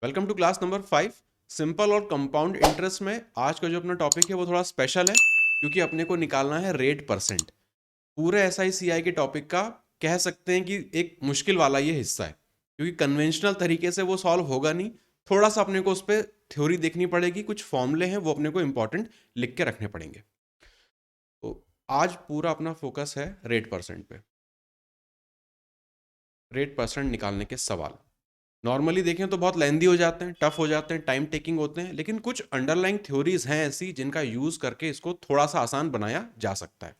Welcome to class number 5 simple और compound interest में आज का जो अपना टॉपिक है वो थोड़ा स्पेशल है क्योंकि अपने को निकालना है रेट परसेंट। पूरे एसआईसीआई के टॉपिक का कह सकते हैं कि एक मुश्किल वाला ये हिस्सा है क्योंकि कन्वेंशनल तरीके से वो सॉल्व होगा नहीं। थोड़ा सा अपने को उस पर थ्योरी देखनी पड़ेगी, कुछ फॉर्मूले हैं वो अपने को इंपॉर्टेंट लिख के रखने पड़ेंगे। तो आज पूरा अपना फोकस है रेट परसेंट पे। रेट परसेंट निकालने के सवाल नॉर्मली देखें तो बहुत लेंदी हो जाते हैं, टफ हो जाते हैं, टाइम टेकिंग होते हैं, लेकिन कुछ अंडरलाइंग थ्योरीज हैं ऐसी जिनका यूज करके इसको थोड़ा सा आसान बनाया जा सकता है।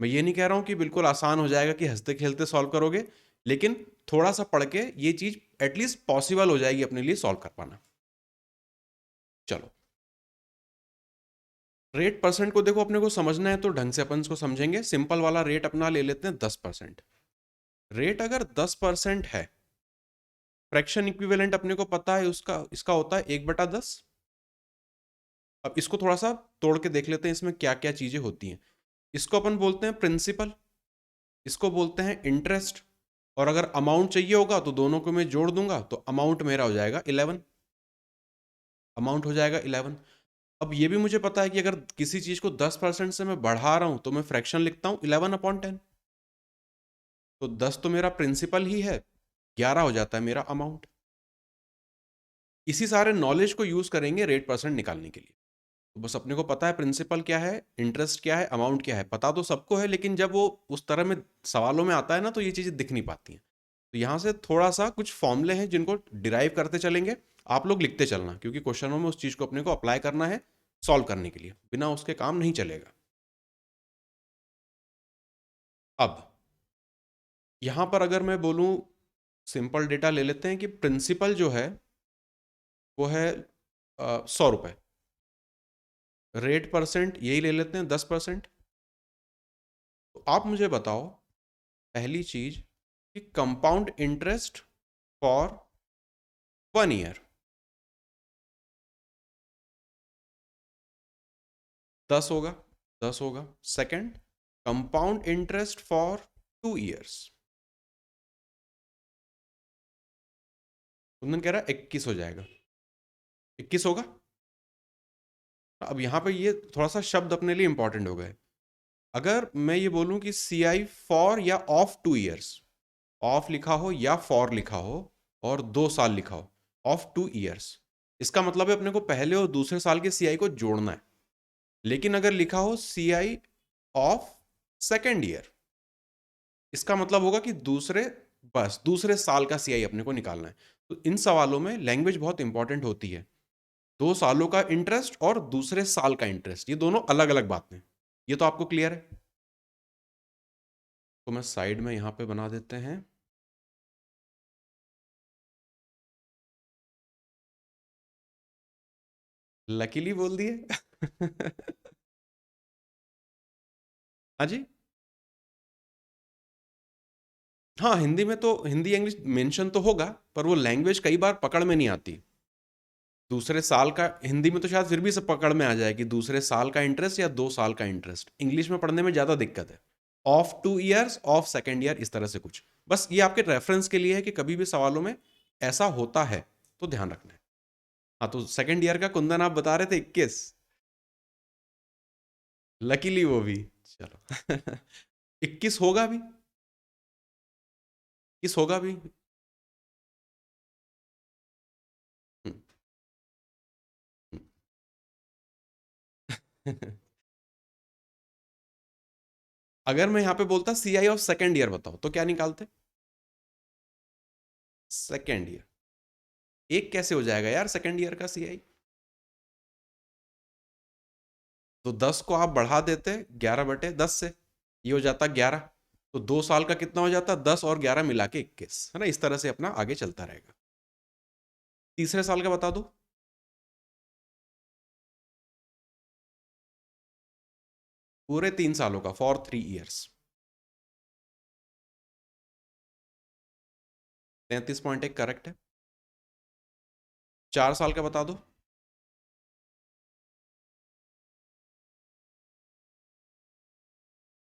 मैं ये नहीं कह रहा हूं कि बिल्कुल आसान हो जाएगा कि हंसते खेलते सॉल्व करोगे, लेकिन थोड़ा सा पढ़ के ये चीज एटलीस्ट पॉसिबल हो जाएगी अपने लिए सॉल्व कर पाना। चलो, रेट परसेंट को देखो, अपने को समझना है तो ढंग से अपन इसको समझेंगे। सिंपल वाला रेट अपना ले लेते हैं 10%। रेट अगर 10% है, फ्रैक्शन इक्विवेलेंट अपने को पता है उसका, इसका होता है 1/10। अब इसको थोड़ा सा तोड़ के देख लेते हैं इसमें क्या क्या चीजें होती हैं। इसको अपन बोलते हैं प्रिंसिपल, इसको बोलते हैं इंटरेस्ट, और अगर अमाउंट चाहिए होगा तो दोनों को मैं जोड़ दूंगा तो अमाउंट मेरा हो जाएगा 11। अमाउंट हो जाएगा 11। अब ये भी मुझे पता है कि अगर किसी चीज को 10% से मैं बढ़ा रहा हूं तो मैं फ्रैक्शन लिखता हूं 11/10। तो 10 तो मेरा प्रिंसिपल ही है, 11 हो जाता है मेरा अमाउंट। इसी सारे नॉलेज को यूज करेंगे रेट परसेंट निकालने के लिए। तो बस अपने को पता है प्रिंसिपल क्या है, इंटरेस्ट क्या है, अमाउंट क्या है, पता तो सबको है, लेकिन जब वो उस तरह में सवालों में आता है ना तो ये चीजें दिख नहीं पाती हैं। तो यहां से थोड़ा सा कुछ फॉर्मूले हैं जिनको डिराइव करते चलेंगे। आप लोग लिखते चलना क्योंकि क्वेश्चनों में उस चीज को अपने को अप्लाई करना है सॉल्व करने के लिए, बिना उसके काम नहीं चलेगा। अब यहां पर अगर मैं बोलूं, सिंपल डेटा ले लेते हैं कि प्रिंसिपल जो है वो है 100 रुपए। रेट परसेंट यही ले लेते हैं 10%। तो आप मुझे बताओ पहली चीज कि कंपाउंड इंटरेस्ट फॉर 1 ईयर 10 होगा, 10 होगा। Second, compound interest for 2 years, Kundan कह रहा है 21 हो जाएगा। 21 होगा। अब यहां पे ये थोड़ा सा शब्द अपने लिए इंपॉर्टेंट हो गए। अगर मैं ये बोलूं कि सी आई फॉर या ऑफ 2 ईयर्स, ऑफ लिखा हो या फॉर लिखा हो और 2 साल लिखा हो, ऑफ 2 ईयर्स, इसका मतलब है अपने को पहले और दूसरे साल के सी आई को जोड़ना है। लेकिन अगर लिखा हो सी आई ऑफ सेकेंड ईयर, इसका मतलब होगा कि दूसरे, बस दूसरे साल का सीआई अपने को निकालना है। तो इन सवालों में लैंग्वेज बहुत इंपॉर्टेंट होती है। 2 सालों का इंटरेस्ट और दूसरे साल का इंटरेस्ट, ये दोनों अलग अलग बातें। ये तो आपको क्लियर है। तो मैं साइड में यहां पे बना देते हैं। लकीली बोल दिए। हाँ जी। हाँ, हिंदी में तो हिंदी इंग्लिश मेंशन तो होगा, पर वो लैंग्वेज कई बार पकड़ में नहीं आती। दूसरे साल का हिंदी में तो शायद फिर भी सब पकड़ में आ जाए कि दूसरे साल का इंटरेस्ट या 2 साल का इंटरेस्ट। इंग्लिश में पढ़ने में ज्यादा दिक्कत है। Of 2 years, of second year, इस तरह से कुछ। बस ये आपके रेफरेंस के लिए है कि कभी भी सवालों में ऐसा होता है तो ध्यान रखना है। हाँ, तो सेकेंड ईयर का कुंदन आप बता रहे थे 21। लकीली वो भी, चलो। 21 होगा भी, 21 होगा भी। हम्म, हम्म। अगर मैं यहां पे बोलता सी आई ऑफ सेकेंड ईयर बताओ तो क्या निकालते? Second year. एक कैसे हो जाएगा यार सेकेंड ईयर का सी आई? तो 10 को आप बढ़ा देते 11/10 से, ये हो जाता 11। तो 2 साल का कितना हो जाता? 10 और 11 मिला के 21, है ना। इस तरह से अपना आगे चलता रहेगा। तीसरे साल का बता दो। पूरे 3 सालों का, फॉर 3 ईयर्स। 33.1 करेक्ट है। 4 साल का बता दो।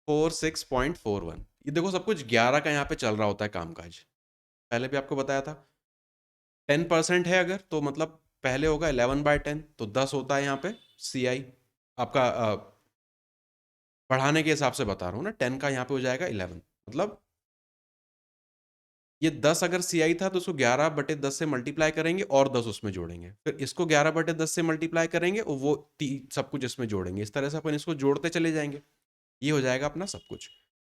46.41। ये देखो सब कुछ 11 का यहाँ पे चल रहा होता है कामकाज, पहले भी आपको बताया था। 10% है अगर, तो मतलब पहले होगा 11/10, तो 10 होता है यहाँ पे CI आपका, बढ़ाने के हिसाब से बता रहा हूँ ना, 10 का यहाँ पे हो जाएगा 11, मतलब ये 10 अगर CI था तो उसको 11/10 से मल्टीप्लाई करेंगे और 10 उसमें जोड़ेंगे, फिर इसको 11/10 से मल्टीप्लाई करेंगे और वो सब कुछ इसमें जोड़ेंगे, इस तरह से अपन इसको जोड़ते चले जाएंगे, ये हो जाएगा अपना सब कुछ।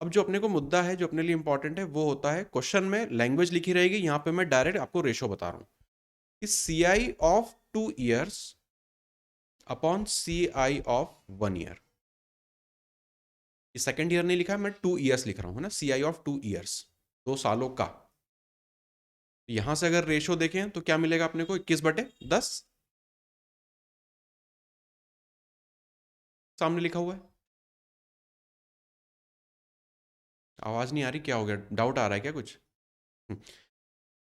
अब जो अपने को मुद्दा है, जो अपने लिए इंपॉर्टेंट है, वो होता है क्वेश्चन में लैंग्वेज लिखी रहेगी, यहाँ पे मैं डायरेक्ट आपको रेशो बता रहा हूँ कि CI of 2 years upon CI of 1 year. Second year नहीं लिखा है, मैं 2 ईयर्स लिख रहा हूँ ना, CI ऑफ 2 ईयर्स, 2 सालों का। यहां से अगर रेशो देखें तो क्या मिलेगा अपने को, 21/10 सामने लिखा हुआ है। आवाज नहीं आ रही, क्या हो गया, डाउट आ रहा है क्या कुछ? हम्म,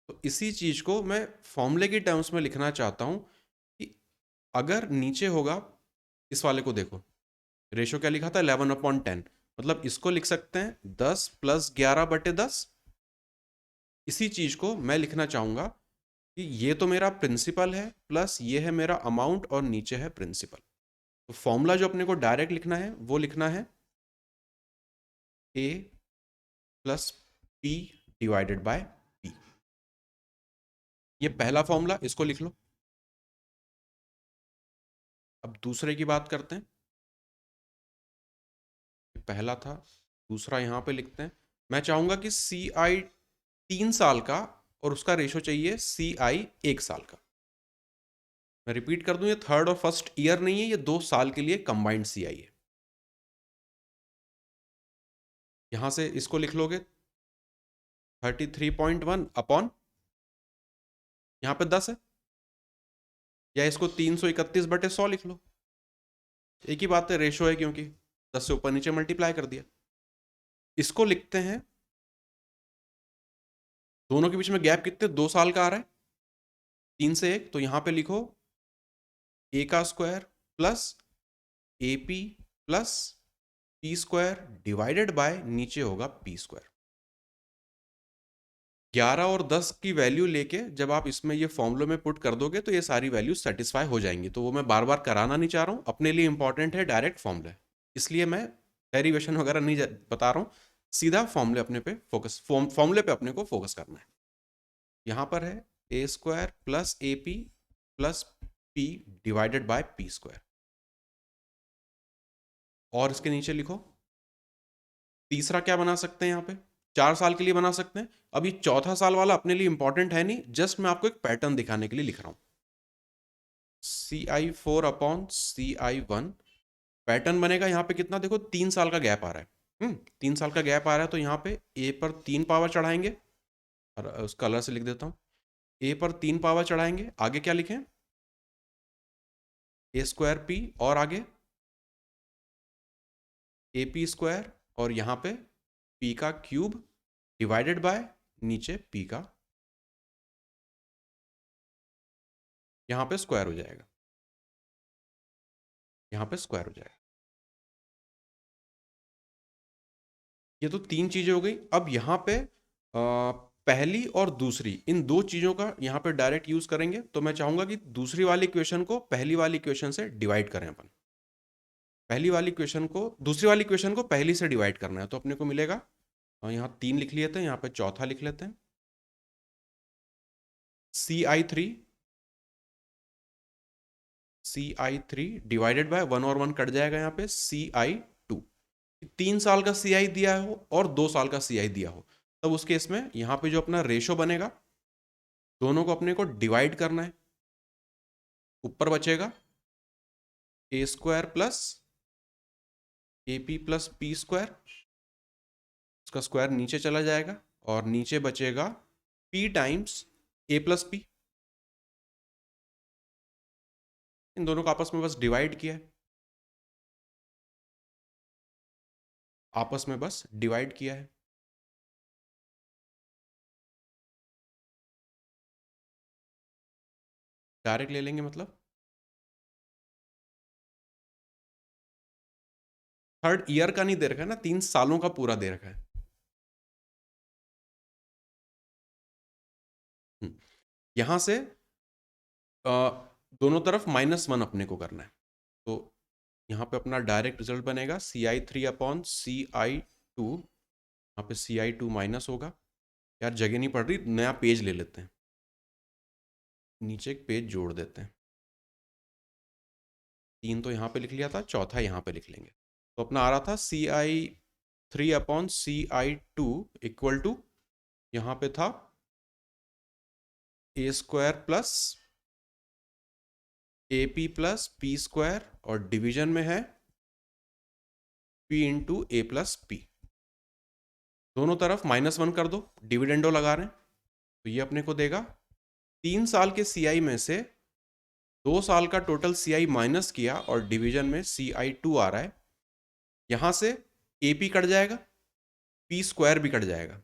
तो इसी चीज को मैं फॉर्मूले की टर्म्स में लिखना चाहता हूं कि अगर नीचे होगा, इस वाले को देखो, रेशो क्या लिखा था, 11/10, मतलब इसको लिख सकते हैं 10 + 11/10। इसी चीज को मैं लिखना चाहूंगा कि ये तो मेरा प्रिंसिपल है प्लस ये है मेरा अमाउंट और नीचे है प्रिंसिपल। तो फॉर्मूला जो अपने को डायरेक्ट लिखना है वो लिखना है A + P divided by P। ये पहला फॉर्मूला, इसको लिख लो। अब दूसरे की बात करते हैं, पहला था, दूसरा यहां पे लिखते हैं। मैं चाहूंगा कि CI 3 साल का और उसका रेशो चाहिए CI 1 साल का। मैं रिपीट कर दूं, ये थर्ड और फर्स्ट ईयर नहीं है, ये 2 साल के लिए कंबाइंड CI है। यहां से इसको लिख लोगे 33.1 अपॉन, यहां पे 10 है, या इसको 331/100 लिख लो, एक ही बात है, रेशो है क्योंकि 10 से ऊपर नीचे मल्टीप्लाई कर दिया। इसको लिखते हैं, दोनों के बीच में गैप कितने, 2 साल का आ रहा है, 3 से 1, तो यहां पे लिखो A² plus AP plus P² divided by, नीचे होगा P²। 11 और 10 की वैल्यू लेके जब आप इसमें ये फॉर्मूले में पुट कर दोगे तो ये सारी वैल्यू सेटिस्फाई हो जाएंगी, तो वो मैं बार बार कराना नहीं चाह रहा हूँ, अपने लिए इंपॉर्टेंट है डायरेक्ट फॉर्मूले, इसलिए मैं डेरिवेशन वगैरह नहीं बता रहा हूँ, सीधा फॉर्मूले अपने पे फोकस, फॉर्मूले पे अपने को फोकस करना है। यहां पर है A² plus AP plus P divided by P², और इसके नीचे लिखो तीसरा क्या बना सकते हैं, यहाँ पे 4 साल के लिए बना सकते हैं। अब ये चौथा साल वाला अपने लिए इंपॉर्टेंट है नहीं, जस्ट मैं आपको एक पैटर्न दिखाने के लिए लिख रहा हूं, CI 4 अपॉन CI 1। पैटर्न बनेगा यहाँ पे कितना, देखो 3 साल का गैप आ रहा है, 3 साल का गैप आ रहा है, तो यहाँ पे A पर 3 पावर चढ़ाएंगे, और उस कलर से लिख देता हूँ, A पर 3 पावर चढ़ाएंगे, आगे क्या लिखें, A² P, और आगे AP², और यहाँ पे P का क्यूब डिवाइडेड बाय, नीचे P का, यहाँ पे स्क्वायर हो जाएगा, यहाँ पे स्क्वायर हो जाएगा। ये तो 3 चीजें हो गई। अब यहाँ पे पहली और दूसरी, इन 2 चीजों का यहाँ पे डायरेक्ट यूज करेंगे, तो मैं चाहूंगा कि दूसरी वाली इक्वेशन को पहली वाली इक्वेशन से डिवाइड करें अपन। पहली वाली इक्वेशन को दूसरी वाली इक्वेशन को पहली से डिवाइड करना है, तो अपने को मिलेगा, यहाँ 3 लिख लिए थे, यहाँ पे चौथा लिख लेते हैं, CI 3 डिवाइडेड बाय 1 और 1 कट जाएगा, यहाँ पे CI 2। 3 साल का CI दिया हो और 2 साल का CI दिया हो, तब उस केस में यहाँ पे जो अपना रेशो बनेगा, दोनों को अपने को डिवाइड करना है, ऊपर बचेगा A² plus AP plus P², उसका स्क्वायर नीचे चला जाएगा, और नीचे बचेगा P times A plus P। इन दोनों को आपस में बस डिवाइड किया है, आपस में बस डिवाइड किया है। डायरेक्ट ले लेंगे, मतलब थर्ड ईयर का नहीं दे रखा है ना, 3 सालों का पूरा दे रखा है। यहां से दोनों तरफ -1 अपने को करना है। तो यहाँ पे अपना डायरेक्ट रिजल्ट बनेगा CI3/CI2। यहाँ पे CI2 माइनस होगा। यार जगह नहीं पड़ रही, नया पेज ले लेते हैं, नीचे एक पेज जोड़ देते हैं। 3 तो यहाँ पे लिख लिया था, चौथा यहाँ पे लिख लेंगे। तो अपना आ रहा था CI3/CI2 इक्वल टू, यहाँ पे था A² plus AP plus P² और डिवीजन में है P into A plus P। दोनों तरफ -1 कर दो, डिविडेंडो लगा रहे हैं, तो ये अपने को देगा 3 साल के CI में से 2 साल का टोटल CI माइनस किया और डिवीजन में CI2 आ रहा है। यहां से AP कट जाएगा, P² भी कट जाएगा,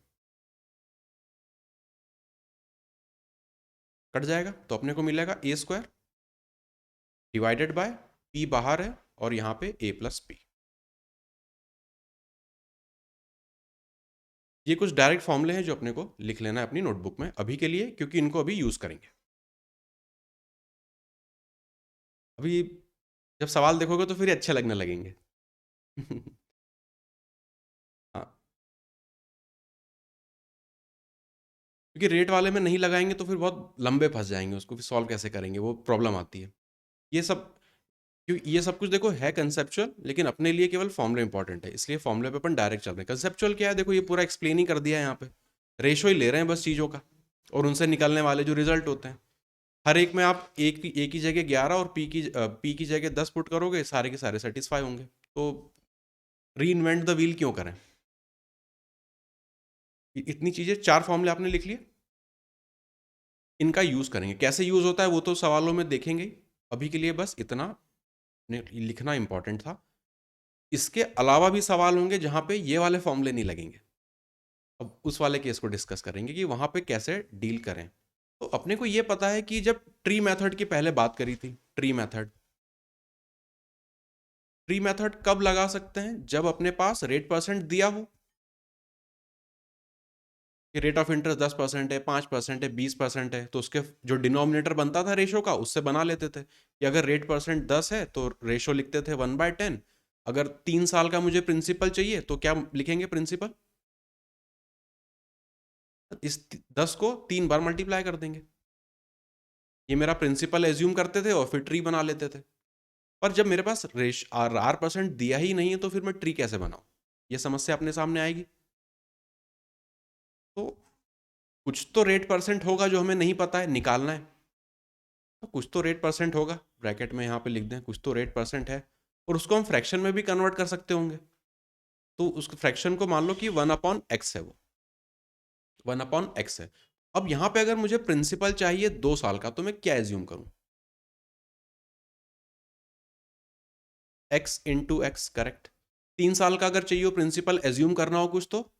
कट जाएगा तो अपने को मिलेगा A² डिवाइडेड बाय P बाहर है और यहाँ पे A प्लस P। ये कुछ डायरेक्ट फॉर्मूले हैं जो अपने को लिख लेना है अपनी नोटबुक में अभी के लिए, क्योंकि इनको अभी यूज करेंगे। अभी जब सवाल देखोगे तो फिर अच्छे लगने लगेंगे। हाँ, क्योंकि रेट वाले में नहीं लगाएंगे तो फिर बहुत लंबे फंस जाएंगे, उसको फिर सॉल्व कैसे करेंगे, वो प्रॉब्लम आती है। ये सब, क्योंकि ये सब कुछ देखो है कंसेप्चुअल, लेकिन अपने लिए केवल फॉर्मूला इंपॉर्टेंट है, इसलिए फॉर्मूले पे अपन डायरेक्ट चल रहे हैं। कंसेप्चुअल क्या है, देखो ये पूरा एक्सप्लेन ही कर दिया है यहाँ पे। रेशो ही ले रहे हैं बस चीज़ों का, और उनसे निकलने वाले जो रिजल्ट होते हैं, हर एक में आप एक की जगह 11 और पी की जगह 10 पुट करोगे, सारे के सारे सेटिस्फाई होंगे। तो री इन्वेंट द व्हील क्यों करें। इतनी चीज़ें, 4 फॉर्मूले आपने लिख लिए, इनका यूज़ करेंगे। कैसे यूज़ होता है वो तो सवालों में देखेंगे ही। अभी के लिए बस इतना लिखना इंपॉर्टेंट था। इसके अलावा भी सवाल होंगे जहां पे ये वाले फॉर्मूले नहीं लगेंगे। अब उस वाले केस को डिस्कस करेंगे कि वहां पे कैसे डील करें। तो अपने को ये पता है कि जब ट्री मेथड की पहले बात करी थी, ट्री मेथड कब लगा सकते हैं, जब अपने पास रेट परसेंट दिया हो कि रेट ऑफ इंटरेस्ट 10% है, 5% है, 20% है, तो उसके जो डिनोमिनेटर बनता था रेशो का, उससे बना लेते थे कि अगर रेट परसेंट 10 है तो रेशो लिखते थे 1/10। अगर 3 साल का मुझे प्रिंसिपल चाहिए तो क्या लिखेंगे प्रिंसिपल, इस 10 को 3 बार मल्टीप्लाई कर देंगे। ये मेरा प्रिंसिपल एज्यूम करते थे और फिर ट्री बना लेते थे। पर जब मेरे पास रेश आर परसेंट दिया ही नहीं है तो फिर मैं ट्री कैसे बनाऊं, ये समस्या अपने सामने आएगी। तो कुछ तो रेट परसेंट होगा जो हमें नहीं पता है, निकालना है। तो कुछ तो रेट परसेंट होगा, ब्रैकेट में यहाँ पे लिख दें कुछ तो रेट परसेंट है, और उसको हम फ्रैक्शन में भी कन्वर्ट कर सकते होंगे। तो उस फ्रैक्शन को मान लो कि 1/x है, वो 1/x है। अब यहाँ पे अगर मुझे प्रिंसिपल चाहिए 2 साल का, तो मैं क्या एज्यूम करूं, x इंटू एक्स, करेक्ट। 3 साल का अगर चाहिए प्रिंसिपल एज्यूम करना हो कुछ, तो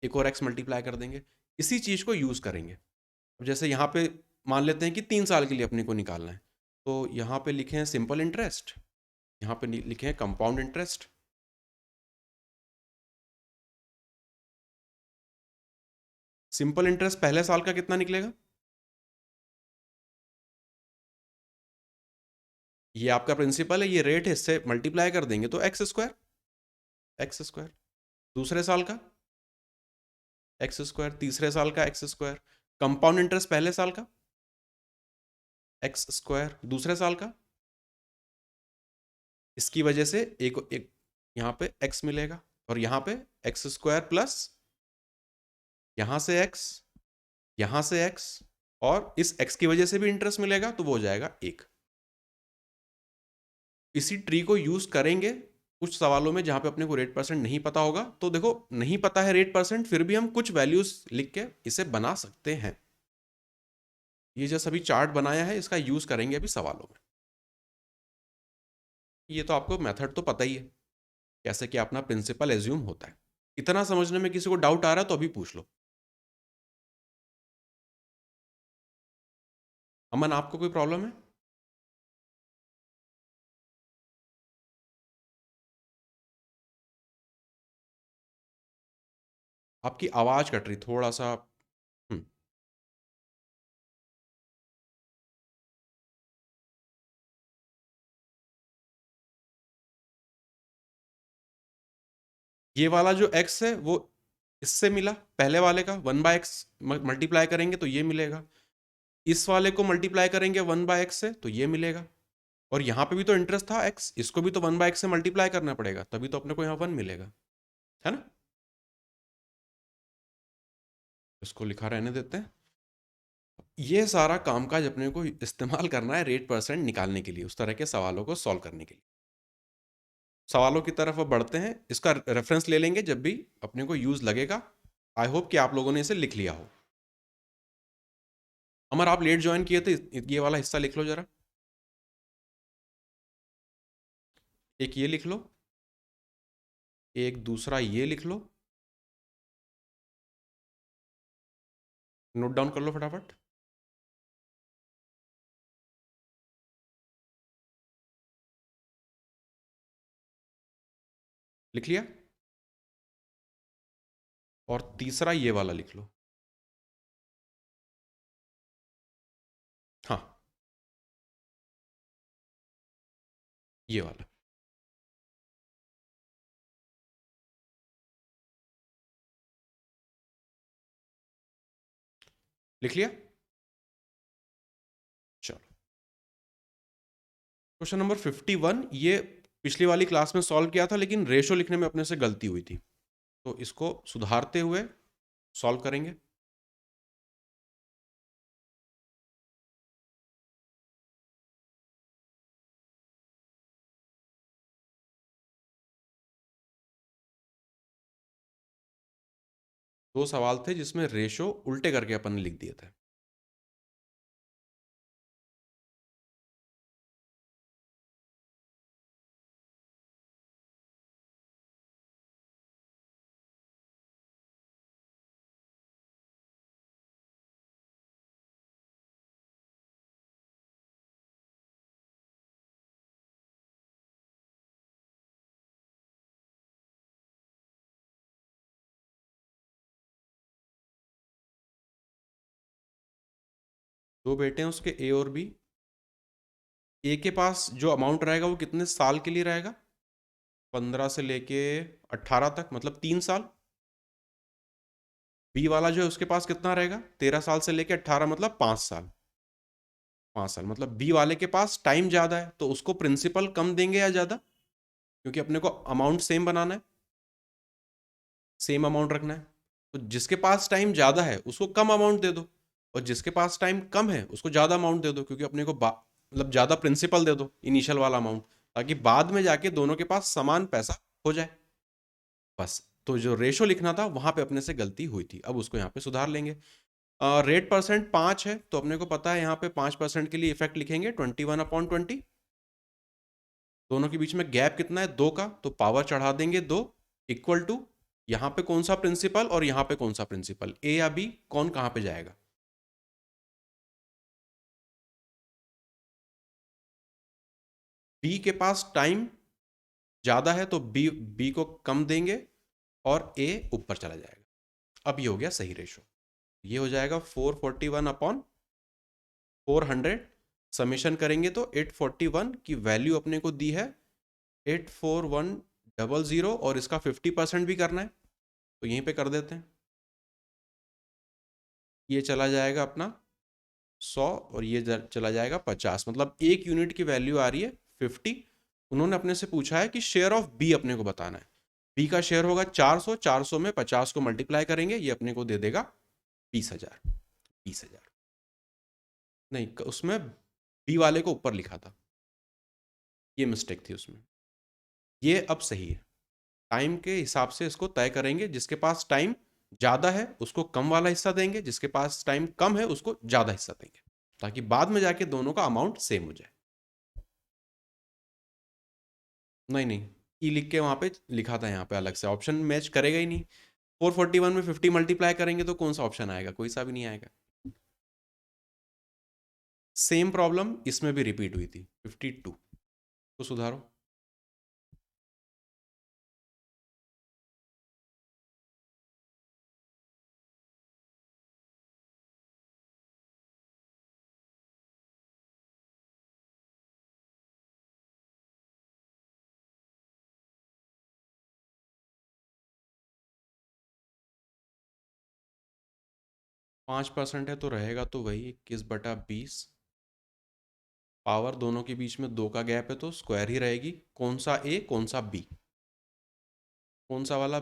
एक और x मल्टीप्लाई कर देंगे, इसी चीज को यूज करेंगे। अब जैसे यहाँ पे मान लेते हैं कि 3 साल के लिए अपने को निकालना है, तो यहाँ पे लिखे हैं सिंपल इंटरेस्ट, यहाँ पे लिखे हैं कंपाउंड इंटरेस्ट। सिंपल इंटरेस्ट पहले साल का कितना निकलेगा, ये आपका प्रिंसिपल है, ये रेट है, इससे मल्टीप्लाई कर देंगे तो एक्स स्क्वायर। दूसरे साल का x², तीसरे साल का x²। कंपाउंड इंटरेस्ट पहले साल का x², दूसरे साल का, इसकी वजह से एक यहाँ पे x मिलेगा, और यहाँ पे x² प्लस यहाँ से x, यहाँ से x, और इस x की वजह से भी इंटरेस्ट मिलेगा, तो वो हो जाएगा 1। इसी ट्री को यूज करेंगे कुछ सवालों में जहां पे अपने को रेट परसेंट नहीं पता होगा। तो देखो नहीं पता है रेट परसेंट, फिर भी हम कुछ वैल्यूज लिख के इसे बना सकते हैं। ये जो सभी चार्ट बनाया है इसका यूज करेंगे अभी सवालों में। ये तो आपको मेथड तो पता ही है, कैसे कि अपना प्रिंसिपल एज्यूम होता है। इतना समझने में किसी को डाउट आ रहा है तो अभी पूछ लो। अमन, आपको कोई प्रॉब्लम है? आपकी आवाज कट रही थोड़ा सा। ये वाला जो x है वो इससे मिला, पहले वाले का 1/x मल्टीप्लाई करेंगे तो ये मिलेगा, इस वाले को मल्टीप्लाई करेंगे 1/x से तो ये मिलेगा, और यहाँ पे भी तो इंटरेस्ट था x, इसको भी तो 1/x से मल्टीप्लाई करना पड़ेगा, तभी तो अपने को यहाँ 1 मिलेगा, है ना। इसको लिखा रहने देते हैं। ये सारा कामकाज अपने को इस्तेमाल करना है रेट परसेंट निकालने के लिए, उस तरह के सवालों को सॉल्व करने के लिए। सवालों की तरफ अब बढ़ते हैं, इसका रेफरेंस ले लेंगे जब भी अपने को यूज लगेगा। आई होप कि आप लोगों ने इसे लिख लिया हो। अमर, आप लेट ज्वाइन किए थे, ये वाला हिस्सा लिख लो जरा। एक ये लिख लो, एक दूसरा ये लिख लो, नोट डाउन कर लो फटाफट। लिख लिया? और तीसरा ये वाला लिख लो। हाँ, ये वाला लिख लिया? चलो, क्वेश्चन नंबर 51, ये पिछली वाली क्लास में सॉल्व किया था, लेकिन रेशो लिखने में अपने से गलती हुई थी, तो इसको सुधारते हुए सॉल्व करेंगे। दो सवाल थे जिसमें रेशो उल्टे करके अपन ने लिख दिए थे। दो बेटे हैं उसके, ए और बी। ए के पास जो अमाउंट रहेगा वो कितने साल के लिए रहेगा? 15 से लेके 18 तक, मतलब 3 साल। बी वाला जो है उसके पास कितना रहेगा? 13 साल से लेके 18, मतलब 5 साल। 5 साल मतलब बी वाले के पास टाइम ज्यादा है, तो उसको प्रिंसिपल कम देंगे या ज्यादा? क्योंकि अपने को अमाउंट सेम बनाना है, सेम अमाउंट रखना है। तो जिसके पास टाइम ज्यादा है उसको कम अमाउंट दे दो, और जिसके पास टाइम कम है उसको ज्यादा अमाउंट दे दो, क्योंकि अपने को मतलब ज्यादा प्रिंसिपल दे दो, इनिशियल वाला अमाउंट, ताकि बाद में जाके दोनों के पास समान पैसा हो जाए। बस, तो जो रेशो लिखना था वहां पे अपने से गलती हुई थी, अब उसको यहाँ पे सुधार लेंगे। रेट परसेंट 5 है, तो अपने को पता है यहाँ पे 5% के लिए इफेक्ट लिखेंगे 21/20। दोनों के बीच में गैप कितना है? 2 का, तो पावर चढ़ा देंगे 2, इक्वल टू, यहाँ पे कौन सा प्रिंसिपल और यहाँ पे कौन सा प्रिंसिपल, ए या बी, कौन कहाँ पे जाएगा? बी के पास टाइम ज्यादा है तो बी बी को कम देंगे, और ए ऊपर चला जाएगा। अब ये हो गया सही रेशो। ये हो जाएगा 441/400। समेशन करेंगे तो 841 की वैल्यू अपने को दी है 84100, और इसका 50% भी करना है, तो यहीं पे कर देते हैं। ये चला जाएगा अपना 100, और ये चला जाएगा 50, मतलब एक यूनिट की वैल्यू आ रही है 50। उन्होंने अपने से पूछा है कि शेयर ऑफ बी अपने को बताना है। बी का शेयर होगा 400, 400 में 50 को मल्टीप्लाई करेंगे, ये अपने को दे देगा 20,000। 20,000 नहीं, उसमें बी वाले को ऊपर लिखा था, ये मिस्टेक थी उसमें। ये अब सही है। टाइम के हिसाब से इसको तय करेंगे, जिसके पास टाइम ज्यादा है उसको कम वाला हिस्सा देंगे, जिसके पास टाइम कम है उसको ज्यादा हिस्सा देंगे, ताकि बाद में जाके दोनों का अमाउंट सेम हो जाए। नहीं नहीं, ई लिख के वहां पे लिखा था, यहाँ पे अलग से ऑप्शन मैच करेगा ही नहीं। 441 में 50 मल्टीप्लाई करेंगे तो कौन सा ऑप्शन आएगा? कोई सा भी नहीं आएगा। सेम प्रॉब्लम इसमें भी रिपीट हुई थी, 52, तो सुधारो। 5% है तो रहेगा तो वही 21/20। पावर दोनों के बीच में 2 का गैप है तो स्क्वायर ही रहेगी। कौन सा ए कौन सा बी? कौन सा वाला?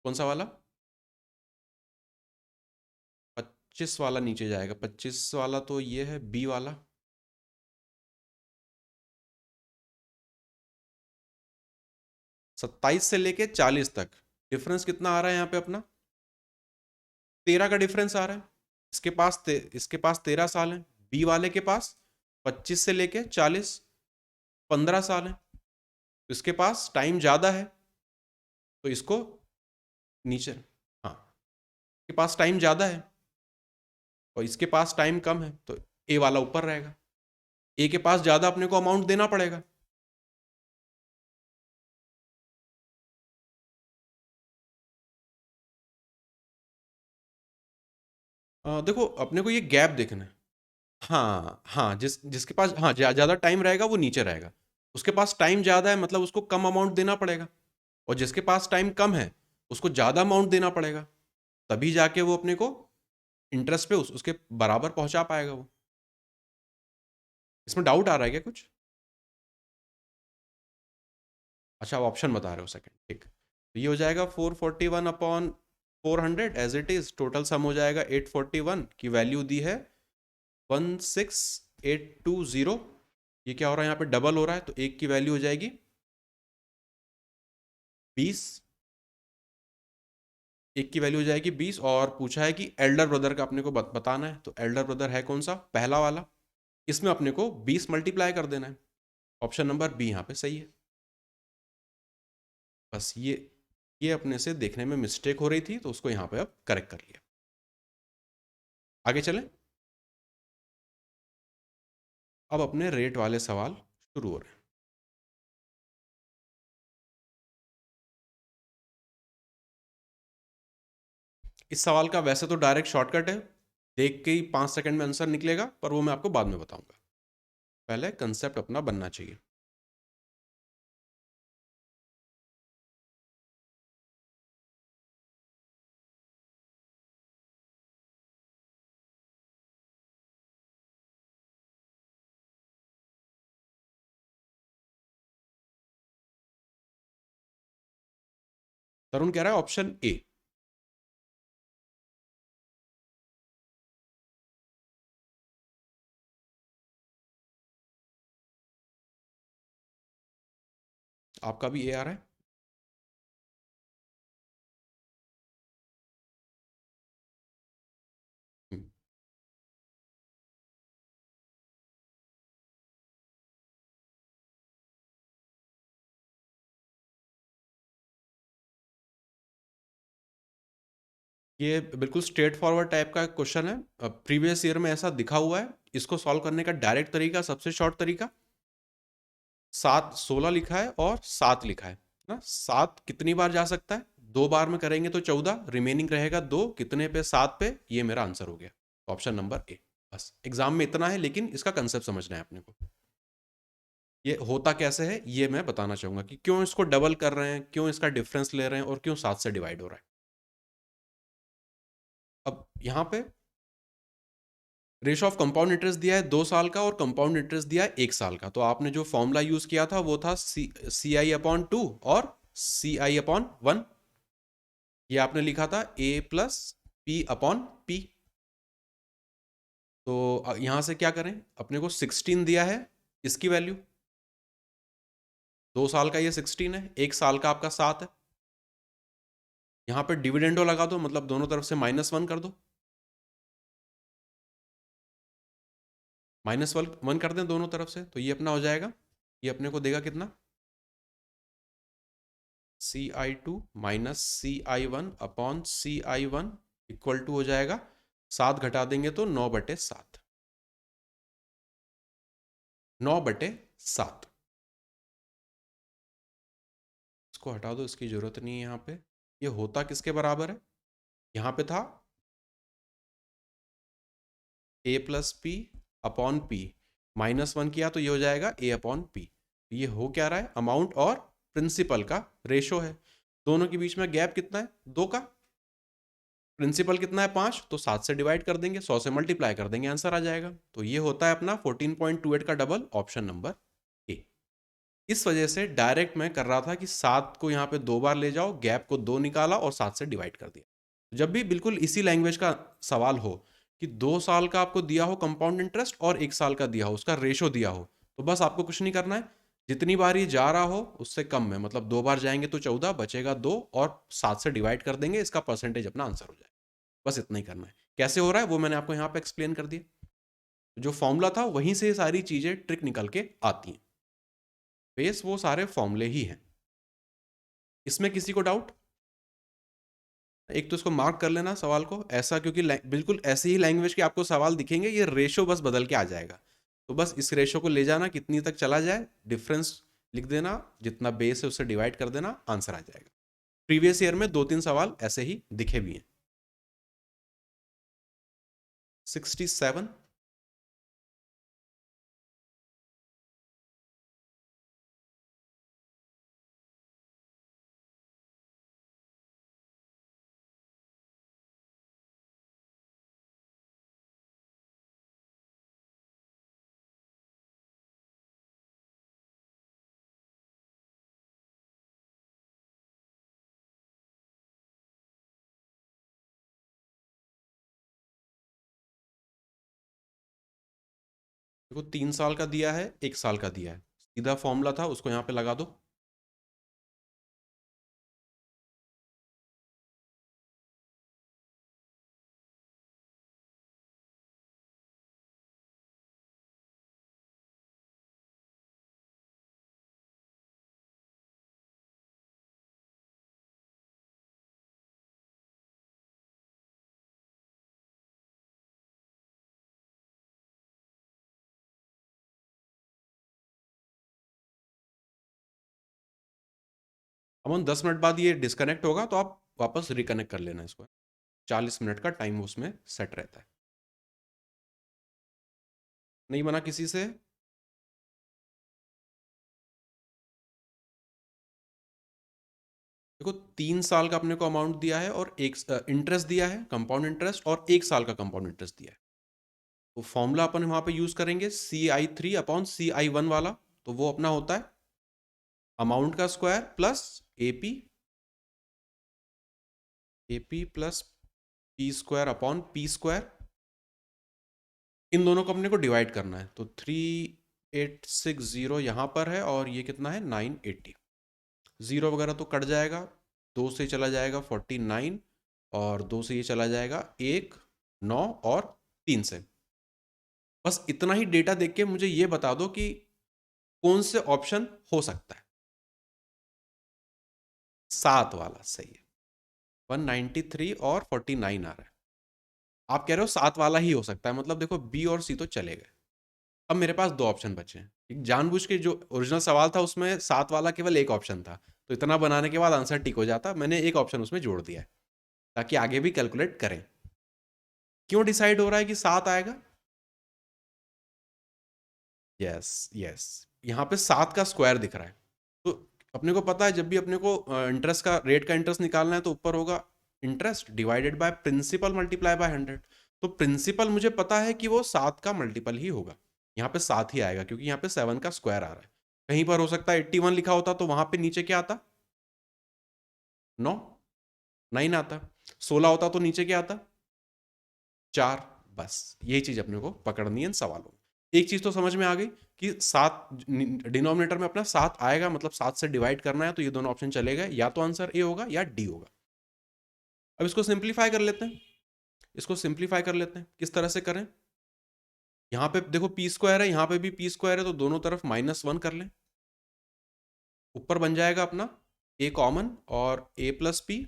कौन सा वाला? 25 वाला नीचे जाएगा। 25 वाला तो ये है बी वाला। 27 से लेके 40 तक डिफरेंस कितना आ रहा है यहाँ पे अपना? 13 का डिफरेंस आ रहा है। इसके पास 13 साल है, बी वाले के पास 25 से लेके 40 15 साल है। तो इसके पास टाइम ज्यादा है तो इसको नीचे, हाँ, इसके पास टाइम ज्यादा है और इसके पास टाइम कम है तो ए वाला ऊपर रहेगा। ए के पास ज्यादा अपने को अमाउंट देना पड़ेगा। देखो अपने को ये गैप देखना है। हाँ हाँ, जिसके पास हाँ ज्यादा टाइम रहेगा वो नीचे रहेगा। उसके पास टाइम ज्यादा है मतलब उसको कम अमाउंट देना पड़ेगा, और जिसके पास टाइम कम है उसको ज्यादा अमाउंट देना पड़ेगा। तभी जाके वो अपने को इंटरेस्ट पे उसके बराबर पहुंचा पाएगा वो। इसमें डाउट आ रहा है क्या कुछ? अच्छा, आप ऑप्शन बता रहे हो, सेकंड, ठीक। तो ये हो जाएगा 441/400 as it is. Total sum हो जाएगा 841 की वैल्यू दी है 16820। ये क्या हो रहा है यहाँ पे? डबल हो रहा है तो एक की वैल्यू हो जाएगी 20। एक की वैल्यू हो जाएगी 20। और पूछा है कि एल्डर ब्रदर का अपने को बताना है, तो एल्डर ब्रदर है कौन सा? पहला वाला। इसमें अपने को 20 मल्टीप्लाई कर देना है। ऑप्शन नंबर बी यहाँ पे सही है। बस ये अपने से देखने में मिस्टेक हो रही थी तो उसको यहाँ पे अब करेक्ट कर लिया। आगे चलें। अब अपने रेट वाले सवाल शुरू हो रहे हैं। इस सवाल का वैसे तो डायरेक्ट शॉर्टकट है, देख के ही 5 सेकंड में आंसर निकलेगा, पर वो मैं आपको बाद में बताऊंगा। पहले कंसेप्ट अपना बनना चाहिए। तरुण कह रहा है ऑप्शन ए। आपका भी ए आ रहा है। हम्म, ये बिल्कुल स्ट्रेट फॉरवर्ड टाइप का क्वेश्चन है। प्रीवियस ईयर में ऐसा दिखा हुआ है। इसको सॉल्व करने का डायरेक्ट तरीका, सबसे शॉर्ट तरीका, 7 16 लिखा है और 7 लिखा है ना। 7 कितनी बार जा सकता है? 2 बार में करेंगे तो 14, रिमेनिंग रहेगा 2, कितने पे? 7 पे। ये मेरा आंसर हो गया, ऑप्शन नंबर ए। बस एग्जाम में इतना है, लेकिन इसका कंसेप्ट समझना है अपने को। ये होता कैसे है ये मैं बताना चाहूंगा कि क्यों इसको डबल कर रहे हैं, क्यों इसका डिफरेंस ले रहे हैं, और क्यों 7 से डिवाइड हो रहा है। अब यहाँ पे रेशो ऑफ कंपाउंड इंटरेस्ट दिया है 2 साल का और कंपाउंड इंटरेस्ट दिया है 1 साल का। तो आपने जो फॉर्मूला यूज किया था वो था CI/2 और CI/1। ये आपने लिखा था A+P/P। तो यहां से क्या करें? अपने को 16 दिया है, इसकी वैल्यू 2 साल का ये 16 है, 1 साल का आपका 7 है। यहां पे डिविडेंडो लगा दो, मतलब दोनों तरफ से -1 कर दो। -1 कर दें दोनों तरफ से तो ये अपना हो जाएगा। ये अपने को देगा कितना? CI2 minus CI1/CI1 equal to हो जाएगा 7 घटा देंगे तो 9/7। 9/7। इसको हटा दो, इसकी जरूरत नहीं है यहाँ पे। ये होता किसके बराबर है? यहाँ पे था A+P/P, -1 किया तो ये हो जाएगा A/P। ये हो क्या रहा है? अमाउंट और प्रिंसिपल का रेशो है। दोनों के बीच में गैप कितना है? 2 का। प्रिंसिपल कितना है 5, तो 7 से डिवाइड कर देंगे, 100 से मल्टीप्लाई कर देंगे, आंसर आ जाएगा। तो ये होता है अपना 14.28 का डबल, ऑप्शन नंबर ए। इस वजह से डायरेक्ट मैं कर रहा था कि 7 को यहाँ पे 2 बार ले जाओ, गैप को 2 निकाला और 7 से डिवाइड कर दिया। जब भी बिल्कुल इसी लैंग्वेज का सवाल हो कि 2 साल का आपको दिया हो कंपाउंड इंटरेस्ट और 1 साल का दिया हो, उसका रेशो दिया हो, तो बस आपको कुछ नहीं करना है, जितनी बार ये जा रहा हो उससे कम में, मतलब 2 बार जाएंगे तो 14 बचेगा 2 और 7 से डिवाइड कर देंगे, इसका परसेंटेज अपना आंसर हो जाएगा। बस इतना ही करना है। कैसे हो रहा है वो मैंने आपको यहाँ पे एक्सप्लेन कर दिया। जो फॉर्मूला था वहीं से सारी चीजें ट्रिक निकल के आती हैं, बेस वो सारे फॉर्मूले ही हैं। इसमें किसी को डाउट? एक तो इसको मार्क कर लेना सवाल को ऐसा, क्योंकि बिल्कुल ऐसी ही लैंग्वेज के आपको सवाल दिखेंगे, ये रेशो बस बदल के आ जाएगा। तो बस इस रेशो को ले जाना, कितनी तक चला जाए, डिफरेंस लिख देना, जितना बेस है उससे डिवाइड कर देना, आंसर आ जाएगा। प्रीवियस ईयर में 2-3 सवाल ऐसे ही दिखे भी हैं। 67। देखो 3 साल का दिया है, 1 साल का दिया है, सीधा फॉर्मूला था, उसको यहाँ पे लगा दो। अमन 10 मिनट बाद ये डिस्कनेक्ट होगा, तो आप वापस रिकनेक्ट कर लेना इसको। 40 मिनट का टाइम उसमें सेट रहता है। नहीं बना किसी से? देखो 3 साल का अपने को अमाउंट दिया है और एक इंटरेस्ट दिया है, कंपाउंड इंटरेस्ट, और 1 साल का कंपाउंड इंटरेस्ट दिया है। तो फॉर्मूला अपन वहां पे यूज करेंगे CI3/CI1 वाला। तो वो अपना होता है अमाउंट का square plus AP, AP plus P² इन दोनों को अपने को डिवाइड करना है। तो 3860 यहां पर है और ये कितना है 980। जीरो वगैरह तो कट जाएगा, 2 से चला जाएगा 49 और 2 से ये चला जाएगा 1, 9 और 3 से। बस इतना ही डेटा देख के मुझे ये बता दो कि कौन से ऑप्शन हो सकता है। 7 वाला सही है, 193 और 49 आ रहा है। आप कह रहे हो 7 वाला ही हो सकता है, मतलब देखो बी और सी तो चले गए। अब मेरे पास 2 ऑप्शन बचे हैं। जानबूझ के जो ओरिजिनल सवाल था उसमें 7 वाला केवल एक ऑप्शन था, तो इतना बनाने के बाद आंसर टिक हो जाता। मैंने एक ऑप्शन उसमें जोड़ दिया है ताकि आगे भी कैलकुलेट करें। क्यों डिसाइड हो रहा है कि 7 आएगा? यस यस, यहाँ पे 7 का स्क्वायर दिख रहा है। तो अपने को पता है जब भी अपने को इंटरेस्ट का रेट का इंटरेस्ट निकालना है तो ऊपर होगा interest divided by principal multiply by 100। तो प्रिंसिपल मुझे पता है कि वो 7 का मल्टीपल ही होगा, यहाँ पे 7 ही आएगा क्योंकि यहाँ पे 7 का स्क्वायर आ रहा है। कहीं पर हो सकता है 81 लिखा होता तो वहां पे नीचे क्या आता? 9, 9 आता। 16 होता तो नीचे क्या आता? 4। बस यही चीज अपने को पकड़नी है इन सवालों में। एक चीज तो समझ में आ गई कि 7 डिनोमिनेटर में अपना 7 आएगा, मतलब 7 से डिवाइड करना है, तो ये दोनों ऑप्शन चले गए, या तो आंसर ए होगा या डी होगा। अब इसको सिंप्लीफाई कर लेते हैं। इसको सिंप्लीफाई कर लेते हैं, किस तरह से करें? यहाँ पे देखो P² है, यहाँ पे भी P² है, तो दोनों तरफ -1 कर लें। ऊपर बन जाएगा अपना a कॉमन और a+p,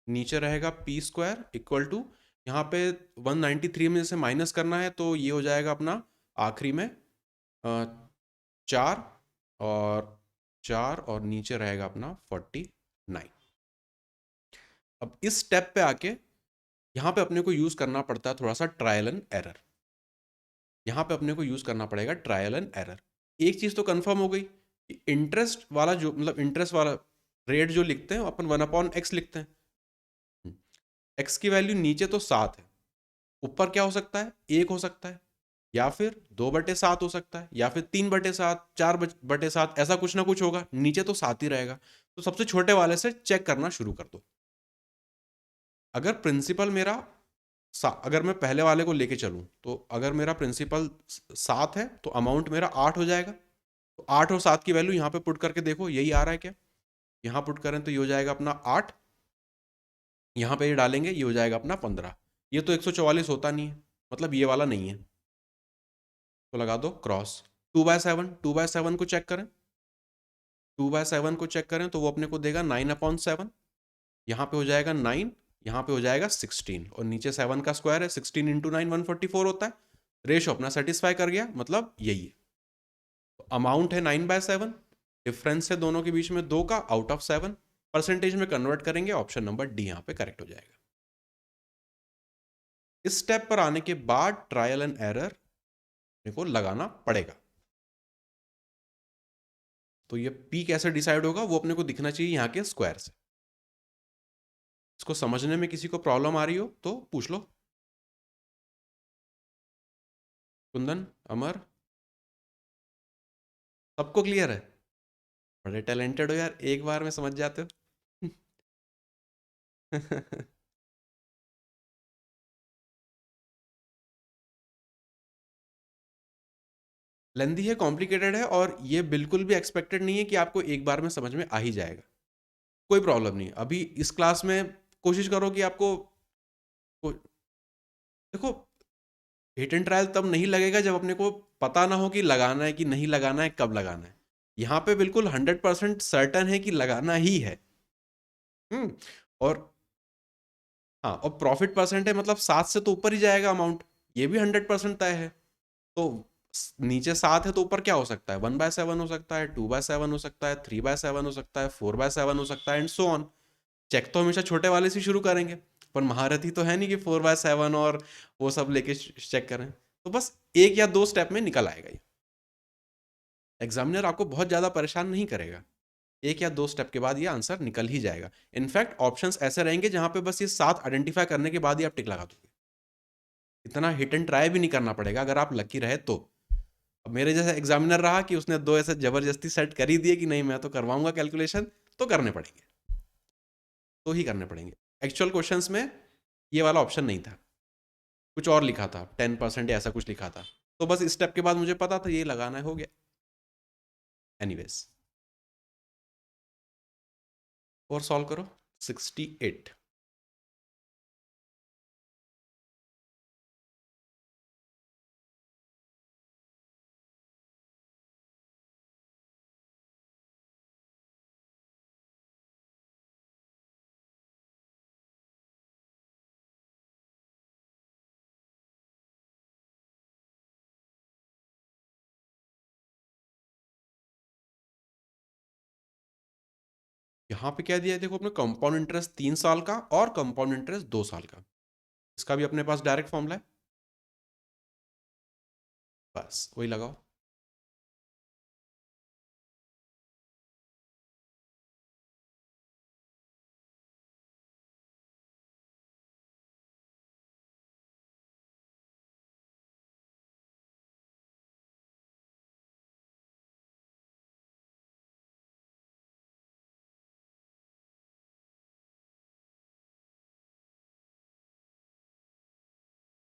नीचे रहेगा P² इक्वल टू, यहाँ पे 193 में जैसे माइनस करना है तो ये हो जाएगा अपना आखिरी में 4 और 4 और नीचे रहेगा अपना 49। अब इस स्टेप पे आके यहाँ पे अपने को यूज करना पड़ता है थोड़ा सा ट्रायल एंड एरर। यहाँ पे अपने को यूज करना पड़ेगा ट्रायल एंड एरर। एक चीज तो कंफर्म हो गई कि इंटरेस्ट वाला जो, मतलब इंटरेस्ट वाला रेट जो लिखते हैं अपन 1/x लिखते हैं। x की वैल्यू नीचे तो 7 है, ऊपर क्या हो सकता है, 1 हो सकता है, या फिर 2/7 हो सकता है, या फिर 3/7, 4/7, ऐसा कुछ ना कुछ होगा, नीचे तो 7 ही रहेगा। तो सबसे छोटे वाले से चेक करना शुरू कर दो। अगर प्रिंसिपल मेरा अगर मैं पहले वाले को लेके चलूं, तो अगर मेरा प्रिंसिपल 7 है तो अमाउंट मेरा 8 हो जाएगा। तो 8 और 7 की वैल्यू यहाँ पे पुट करके देखो, यही आ रहा है क्या? यहाँ पुट करें तो ये हो जाएगा अपना 8, यहाँ पे ये डालेंगे, ये हो जाएगा अपना 15। ये तो 144 होता नहीं है, मतलब ये वाला नहीं है, तो लगा दो क्रॉस। 2/7, 2/7 को चेक करें, 2/7 को चेक करें तो वो अपने को देगा 9/7। यहाँ पे हो जाएगा 9, यहाँ पे हो जाएगा 16, और नीचे 7 का स्क्वायर है, 16 इंटू 9 144 होता है। रेशो अपना सेटिस्फाई कर गया, मतलब यही है। तो अमाउंट है 9/7, डिफरेंस है दोनों के बीच में 2 का, आउट ऑफ 7, परसेंटेज में कन्वर्ट करेंगे, ऑप्शन नंबर डी यहाँ पे करेक्ट हो जाएगा। इस स्टेप पर आने के बाद ट्रायल एंड एरर को लगाना पड़ेगा। तो ये पी कैसे डिसाइड होगा, वो अपने को दिखना चाहिए यहाँ के स्क्वायर से। इसको समझने में किसी को प्रॉब्लम आ रही हो तो पूछ लो। कुंदन, अमर, सबको क्लियर है? बड़े टैलेंटेड हो यार, एक बार में समझ जाते हो। लेंदी है, कॉम्प्लिकेटेड है, और ये बिल्कुल भी एक्सपेक्टेड नहीं है कि आपको एक बार में समझ में आ ही जाएगा। कोई प्रॉब्लम नहीं, अभी इस क्लास में कोशिश करो कि आपको देखो, हिट एंड ट्रायल तब नहीं लगेगा जब अपने को पता ना हो कि लगाना है कि नहीं लगाना है, कब लगाना है। यहाँ पे बिल्कुल 100% सर्टन है कि लगाना ही है। और हाँ, और प्रॉफिट परसेंट है, मतलब 7 से तो ऊपर ही जाएगा अमाउंट, ये भी 100% तय है। तो नीचे 7 है तो ऊपर क्या हो सकता है, 1/7 हो सकता है, 2/7 हो सकता है, 3/7 हो सकता है, 4/7 हो सकता है, एंड सो ऑन। चेक तो हमेशा छोटे वाले से शुरू करेंगे, पर महारथी तो है नहीं कि 4/7 और वो सब लेके चेक करें। तो बस 1 या 2 स्टेप में निकल आएगा ये। एग्जामिनर आपको बहुत ज़्यादा परेशान नहीं करेगा, 1 या 2 स्टेप के बाद ये आंसर निकल ही जाएगा। इनफैक्ट ऑप्शंस ऐसे रहेंगे जहां पे बस ये 7 आइडेंटिफाई करने के बाद ही आप टिक लगा दोगे। इतना हिट एंड ट्राई भी नहीं करना पड़ेगा अगर आप लकी रहे तो। अब मेरे जैसा एग्जामिनर रहा कि उसने 2 ऐसे जबरदस्ती सेट कर ही दिए कि नहीं मैं तो करवाऊंगा कैलकुलेशन, तो करने पड़ेंगे, तो ही करने पड़ेंगे। एक्चुअल क्वेश्चंस में ये वाला ऑप्शन नहीं था, कुछ और लिखा था, 10% या ऐसा कुछ लिखा था। तो बस इस स्टेप के बाद मुझे पता था ये लगाना है, हो गया। एनीवेज, और सॉल्व करो। 68। यहाँ पे क्या दिया है देखो, अपने कंपाउंड इंटरेस्ट 3 साल का और कंपाउंड इंटरेस्ट 2 साल का, इसका भी अपने पास डायरेक्ट फॉर्मूला है, बस वही लगाओ।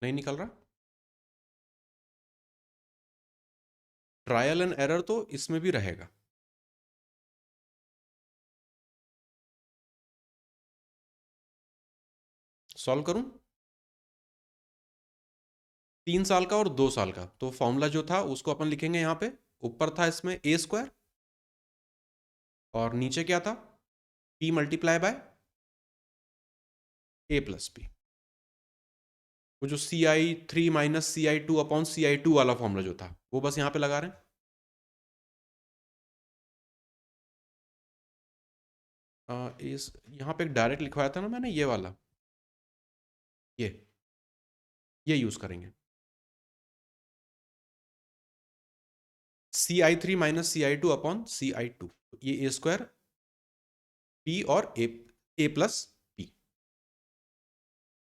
नहीं निकल रहा, ट्रायल एंड एरर तो इसमें भी रहेगा। सॉल्व करूं, 3 साल का और 2 साल का, तो फॉर्मूला जो था उसको अपन लिखेंगे यहाँ पे। ऊपर था इसमें ए स्क्वायर, और नीचे क्या था, P multiply by A plus P. वो जो CI3 minus CI2 upon CI2 वाला फॉर्मूला जो था, वो बस यहाँ पे लगा रहे हैं। इस यहाँ पे एक डायरेक्ट लिखवाया था ना मैंने, ये वाला, ये यूज करेंगे। CI3 minus CI2 upon CI2, ये ए स्क्वायर, पी और ए प्लस पी।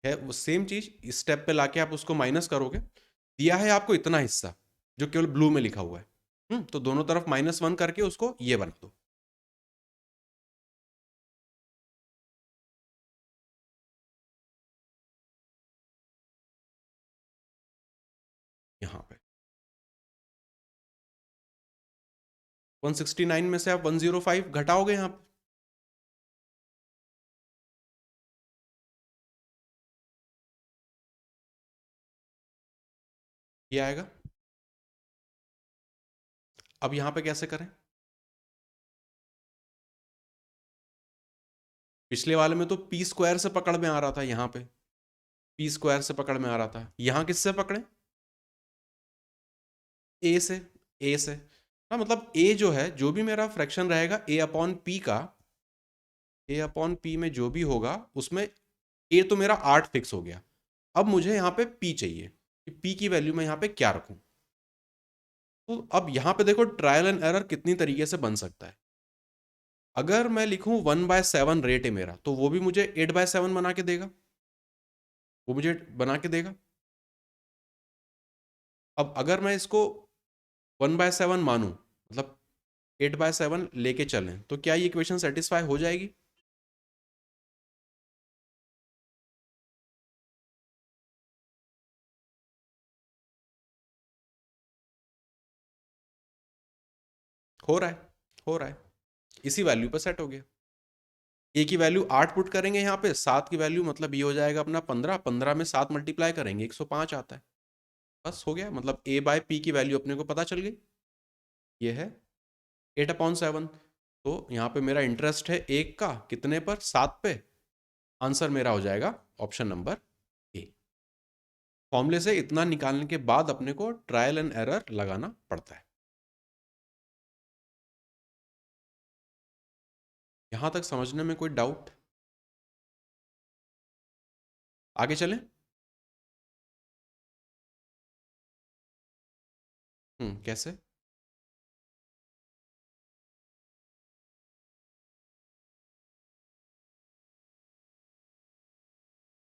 है वो सेम चीज, इस स्टेप पे लाके आप उसको माइनस करोगे, दिया है आपको इतना हिस्सा जो केवल ब्लू में लिखा हुआ है, तो दोनों तरफ -1 करके उसको ये बना दो। यहाँ पे 169 में से आप 105 घटाओगे यहाँ पे, ये आएगा। अब यहाँ पे कैसे करें? पिछले वाले में तो पी स्क्वायर से पकड़ में आ रहा था, यहाँ पे पी स्क्वायर से पकड़ में आ रहा था, यहाँ किससे पकड़े? ए से। ए से, हाँ मतलब ए जो है, जो भी मेरा फ्रैक्शन रहेगा ए अपॉन पी का, ए अपॉन पी में जो भी होगा उसमें ए तो मेरा 8 फिक्स हो गया। अब मुझे यहाँ पे पी चाहिए कि पी की वैल्यू मैं यहाँ पे क्या रखूं। तो अब यहाँ पे देखो ट्रायल एंड एरर कितनी तरीके से बन सकता है। अगर मैं लिखूं 1/7 रेट है मेरा, तो वो भी मुझे 8/7 बना के देगा, वो मुझे बना के देगा। अब अगर मैं इसको 1/7 मानूं, मतलब 8/7 लेके चलें, तो क्या ये इक्वेशन सेटिस्फाई हो जाएगी? हो रहा है, हो रहा है, इसी वैल्यू पर सेट हो गया। ए की वैल्यू 8 पुट करेंगे यहाँ पे, 7 की वैल्यू मतलब ये हो जाएगा अपना 15, 15 में 7 मल्टीप्लाई करेंगे 105 आता है। बस हो गया, मतलब ए बाय पी की वैल्यू अपने को पता चल गई, ये है 8/7। तो यहाँ पे मेरा इंटरेस्ट है एक का कितने पर, 7 पे। आंसर मेरा हो जाएगा ऑप्शन नंबर ए। फॉर्मूले से इतना निकालने के बाद अपने को ट्रायल एंड एरर लगाना पड़ता है। यहां तक समझने में कोई डाउट? आगे चलें। कैसे?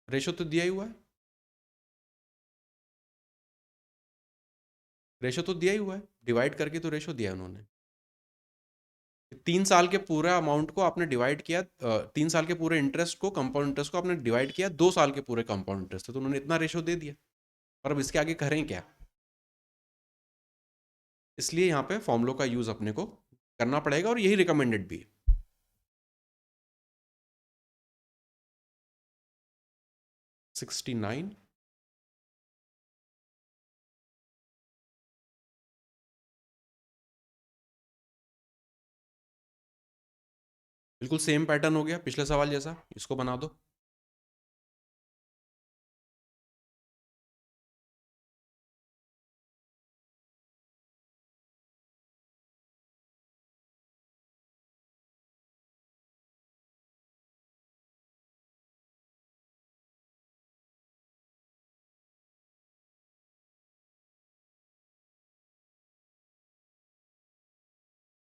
रेशो तो दिया ही हुआ है, रेशो तो दिया ही हुआ है, डिवाइड करके तो रेशो दिया है उन्होंने। 3 साल के पूरा अमाउंट को आपने डिवाइड किया, 3 साल के पूरे इंटरेस्ट को, कंपाउंड इंटरेस्ट को आपने डिवाइड किया 2 साल के पूरे कंपाउंड इंटरेस्ट, तो उन्होंने इतना रेशो दे दिया। और अब इसके आगे करें क्या? इसलिए यहाँ पे फॉर्मूलों का यूज अपने को करना पड़ेगा, और यही रिकमेंडेड भी है। 69, बिल्कुल सेम पैटर्न हो गया पिछले सवाल जैसा, इसको बना दो।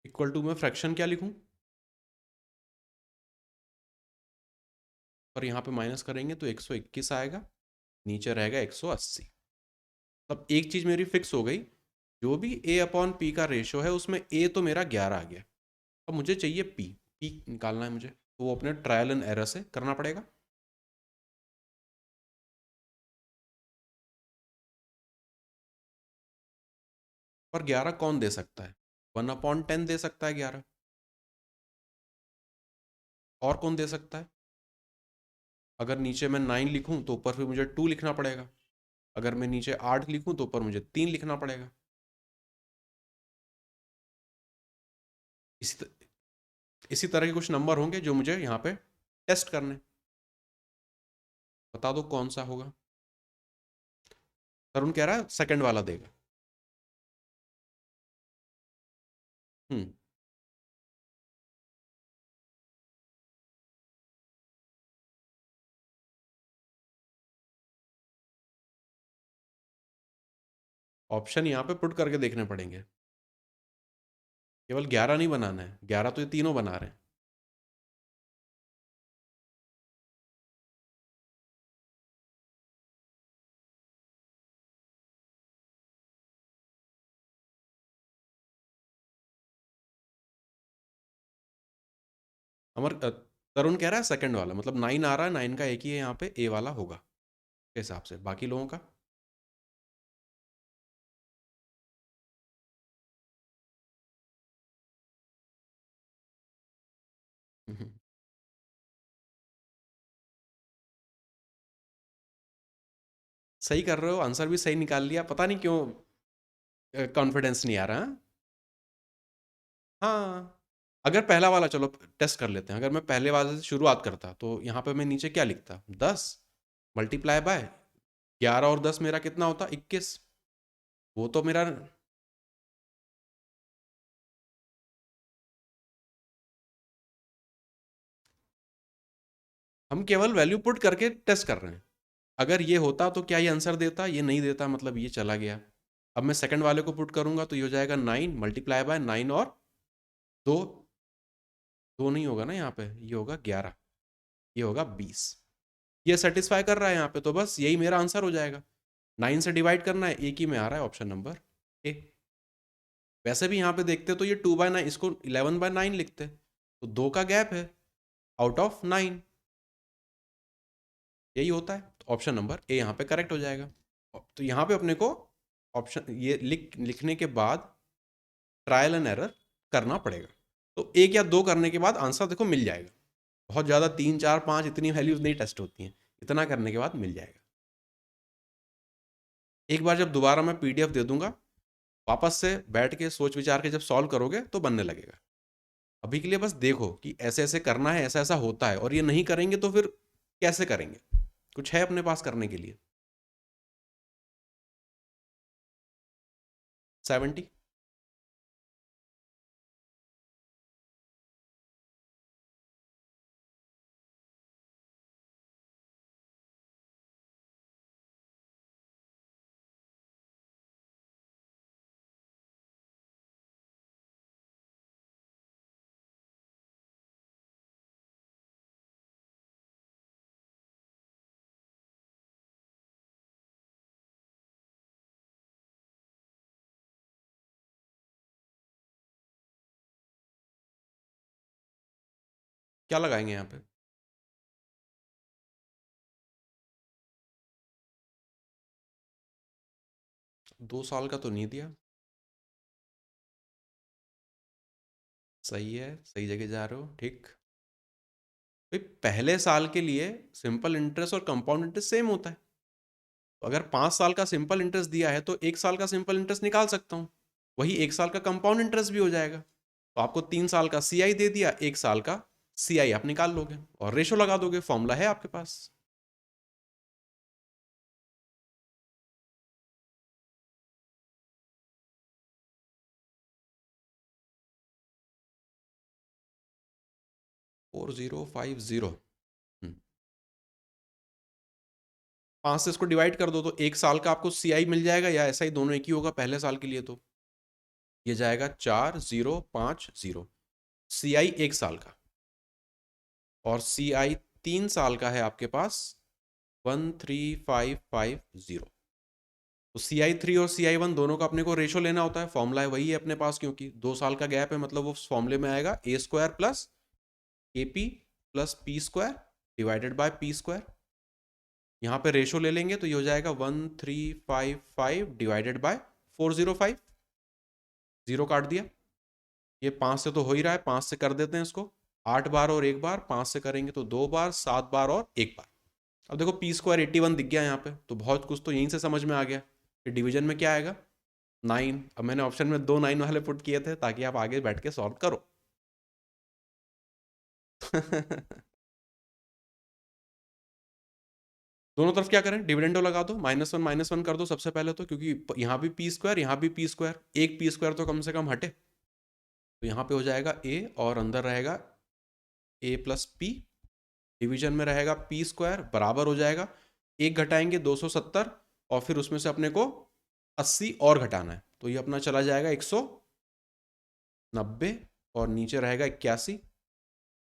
इक्वल टू में फ्रैक्शन क्या लिखूं, और यहाँ पे माइनस करेंगे तो 121 आएगा, नीचे रहेगा 180। तब एक चीज मेरी फिक्स हो गई, जो भी ए अपॉन पी का रेशियो है उसमें ए तो मेरा 11 आ गया। अब मुझे चाहिए पी, पी निकालना है मुझे, तो वो अपने ट्रायल एंड एरर से करना पड़ेगा। पर 11 कौन दे सकता है? 1/10 दे सकता है 11। और कौन दे सकता है? अगर नीचे मैं 9 लिखूं तो ऊपर फिर मुझे 2 लिखना पड़ेगा, अगर मैं नीचे 8 लिखूं तो ऊपर मुझे 3 लिखना पड़ेगा। इसी इसी तरह के कुछ नंबर होंगे जो मुझे यहाँ पे टेस्ट करने। बता दो कौन सा होगा। तरुण कह रहा है सेकंड वाला देगा। हम्म ऑप्शन यहाँ पे पुट करके देखने पड़ेंगे, केवल 11 नहीं बनाना है, 11 तो ये तीनों बना रहे हैं। अमर तरुण कह रहा है सेकंड वाला, मतलब 9 आ रहा है, 9 का एक ही है यहाँ पे, ए वाला होगा के हिसाब से, बाकी लोगों का। हम्म, सही कर रहे हो, आंसर भी सही निकाल लिया, पता नहीं क्यों कॉन्फिडेंस नहीं आ रहा। हाँ, अगर पहला वाला, चलो टेस्ट कर लेते हैं, अगर मैं पहले वाले से शुरुआत करता तो यहाँ पे मैं नीचे क्या लिखता, 10 मल्टीप्लाई बाय 11 और 10 मेरा कितना होता, 21। वो तो मेरा, हम केवल वैल्यू पुट करके टेस्ट कर रहे हैं। अगर ये होता तो क्या ये आंसर देता, ये नहीं देता, मतलब ये चला गया। अब मैं सेकंड वाले को पुट करूंगा तो ये हो जाएगा 9 मल्टीप्लाई बाय 9 और दो, दो नहीं होगा ना यहाँ पे, ये होगा 11, ये होगा 20। ये सेटिस्फाई कर रहा है यहाँ पे, तो बस यही मेरा आंसर हो जाएगा। 9 से डिवाइड करना है, एक ही में आ रहा है, ऑप्शन नंबर ए। वैसे भी यहाँ पे देखते तो ये 2/9, इसको 11/9 लिखते, तो 2 का गैप है आउट ऑफ 9, यही होता है, तो ऑप्शन नंबर ए यहाँ पे करेक्ट हो जाएगा। तो यहाँ पे अपने को ऑप्शन ये लिखने के बाद ट्रायल एंड एरर करना पड़ेगा, तो एक या दो करने के बाद आंसर देखो मिल जाएगा। बहुत ज़्यादा 3 4 5 इतनी वैल्यूज नहीं टेस्ट होती हैं, इतना करने के बाद मिल जाएगा। एक बार जब दोबारा मैं पीडीएफ दे दूंगा, वापस से बैठ के सोच विचार के जब सॉल्व करोगे तो बनने लगेगा। अभी के लिए बस देखो कि ऐसे ऐसे करना है, ऐसा ऐसा होता है, और ये नहीं करेंगे तो फिर कैसे करेंगे, कुछ है अपने पास करने के लिए। 70। क्या लगाएंगे यहाँ पे, 2 साल का तो नहीं दिया। सही है, सही जगह जा रहे हो, ठीक। भाई पहले साल के लिए सिंपल इंटरेस्ट और कंपाउंड इंटरेस्ट सेम होता है, तो अगर 5 साल का सिंपल इंटरेस्ट दिया है तो 1 साल का सिंपल इंटरेस्ट निकाल सकता हूँ, वही 1 साल का कंपाउंड इंटरेस्ट भी हो जाएगा। तो आपको 3 साल का सीआई दे दिया, 1 साल का सीआई आप निकाल लोगे और रेशो लगा दोगे, फॉर्मूला है आपके पास। 4050। 5 से इसको डिवाइड कर दो तो 1 साल का आपको सीआई मिल जाएगा, या ऐसा ही दोनों एक ही होगा पहले साल के लिए, तो ये जाएगा 4050। सीआई 1 साल का, और सीआई 3 साल का है आपके पास 13550। तो CI3 और CI1 दोनों का अपने को रेशो लेना होता है, फॉर्मूला है वही है अपने पास, क्योंकि 2 साल का गैप है, मतलब वो फॉर्मूले में आएगा A² plus AP plus P² divided by P²। यहाँ पे रेशो ले लेंगे तो ये हो जाएगा 1355 डिवाइडेड बाय 405, जीरो काट दिया। ये 5 से तो हो ही रहा है, 5 से कर देते हैं इसको, 8 बार और 1 बार, 5 से करेंगे तो 2 बार, 7 बार और 1 बार। अब देखो P² 81 दिख गया यहाँ पे, तो बहुत कुछ तो यहीं से समझ में आ गया कि डिवीजन में क्या आएगा, 9। अब मैंने ऑप्शन में 2 9 वाले पुट किए थे ताकि आप आगे बैठ के सॉल्व करो। दोनों तरफ क्या करें, डिविडेंडो लगा दो, -1 -1 कर दो सबसे पहले तो, क्योंकि यहाँ भी P², यहाँ भी P², एक P² तो कम से कम हटे, तो यहाँ पे हो जाएगा A और अंदर रहेगा A प्लस P, डिवीजन में रहेगा P² बराबर हो जाएगा, एक घटाएंगे 270, और फिर उसमें से अपने को 80 और घटाना है, तो ये अपना चला जाएगा 190, और नीचे रहेगा 81।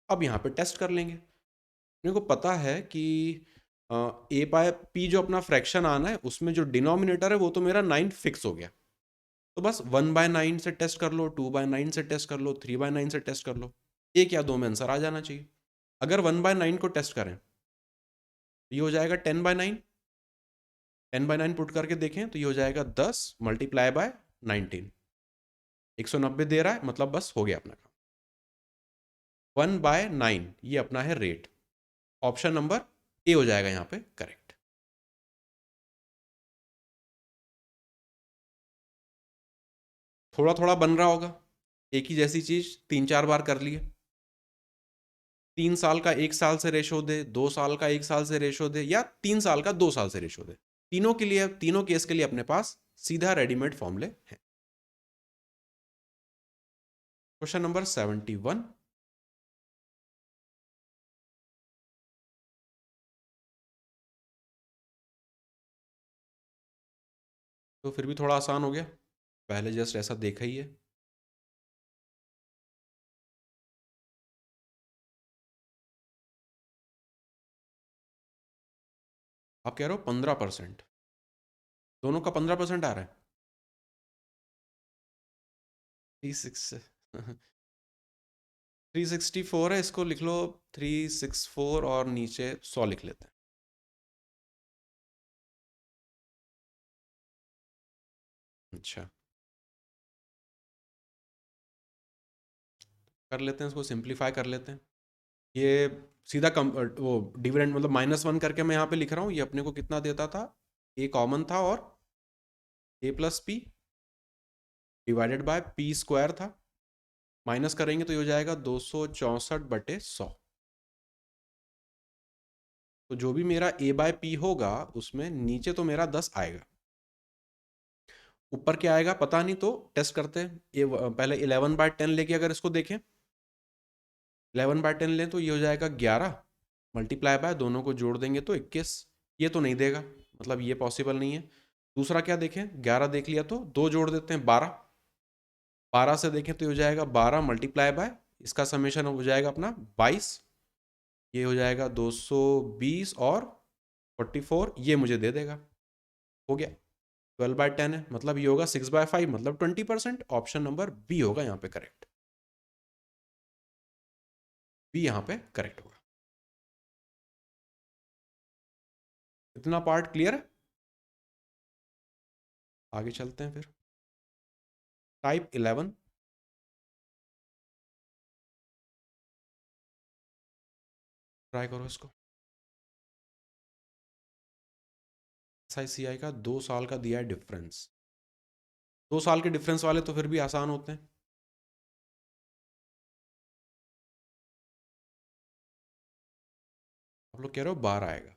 अब यहाँ पे टेस्ट कर लेंगे, मेरे को पता है कि A बाय P जो अपना फ्रैक्शन आना है, उसमें जो डिनोमिनेटर है वो तो मेरा 9 फिक्स हो गया, तो बस 1/9 से टेस्ट कर लो, 2/9 से टेस्ट कर लो, 3/9 से टेस्ट कर लो, एक या दो में आंसर आ जाना चाहिए। अगर 1/9 को टेस्ट करें तो ये हो जाएगा 10/9। 10/9 पुट करके देखें तो ये हो जाएगा 10 मल्टीप्लाई बाय 19। 190 दे रहा है, मतलब बस हो गया अपना काम। 1/9 ये अपना है रेट। ऑप्शन नंबर ए हो जाएगा यहाँ पे करेक्ट। थोड़ा थोड़ा बन रहा होगा, एक ही जैसी चीज 3-4 बार कर लिए। 3 साल का 1 साल से रेशो दे, 2 साल का 1 साल से रेशो दे, या 3 साल का 2 साल से रेशो दे, तीनों के लिए, तीनों केस के लिए अपने पास सीधा रेडीमेड फॉर्मूले हैं। Question number 71। तो फिर भी थोड़ा आसान हो गया, पहले जस्ट ऐसा देखा ही है। आप कह रहे हो 15%, दोनों का 15% आ रहा है। 364 है, इसको लिख लो 364 और नीचे 100 लिख लेते हैं। अच्छा, कर लेते हैं, इसको सिंप्लीफाई कर लेते हैं। ये सीधा कम वो डिविडेंड मतलब -1 करके मैं यहाँ पे लिख रहा हूँ। ये अपने को कितना देता था, ए कॉमन था और a plus p divided by p square था। माइनस करेंगे तो ये हो जाएगा 264/100। तो जो भी मेरा ए बाय पी होगा उसमें नीचे तो मेरा 10 आएगा, ऊपर क्या आएगा पता नहीं, तो टेस्ट करते हैं। ये पहले 11/10 लेके अगर इसको देखें, 11/10 लें तो ये हो जाएगा 11, मल्टीप्लाई बाय दोनों को जोड़ देंगे तो 21। ये तो नहीं देगा, मतलब ये पॉसिबल नहीं है। दूसरा क्या देखें, 11 देख लिया तो दो जोड़ देते हैं 12। 12 से देखें तो ये हो जाएगा 12 मल्टीप्लाई बाय, इसका समेशन हो जाएगा अपना 22। ये हो जाएगा 220 और 44, ये मुझे दे देगा। हो गया, 12/10 है, मतलब ये होगा 6/5, मतलब 20%। ऑप्शन नंबर बी होगा यहाँ पे करेक्ट। बी यहाँ पे करेक्ट होगा। इतना पार्ट क्लियर है, आगे चलते हैं फिर। टाइप 11। ट्राई करो इसको। SICI का 2 साल का दिया है डिफरेंस। 2 साल के डिफरेंस वाले तो फिर भी आसान होते हैं। आप लोग कह रहे हो 12 आएगा।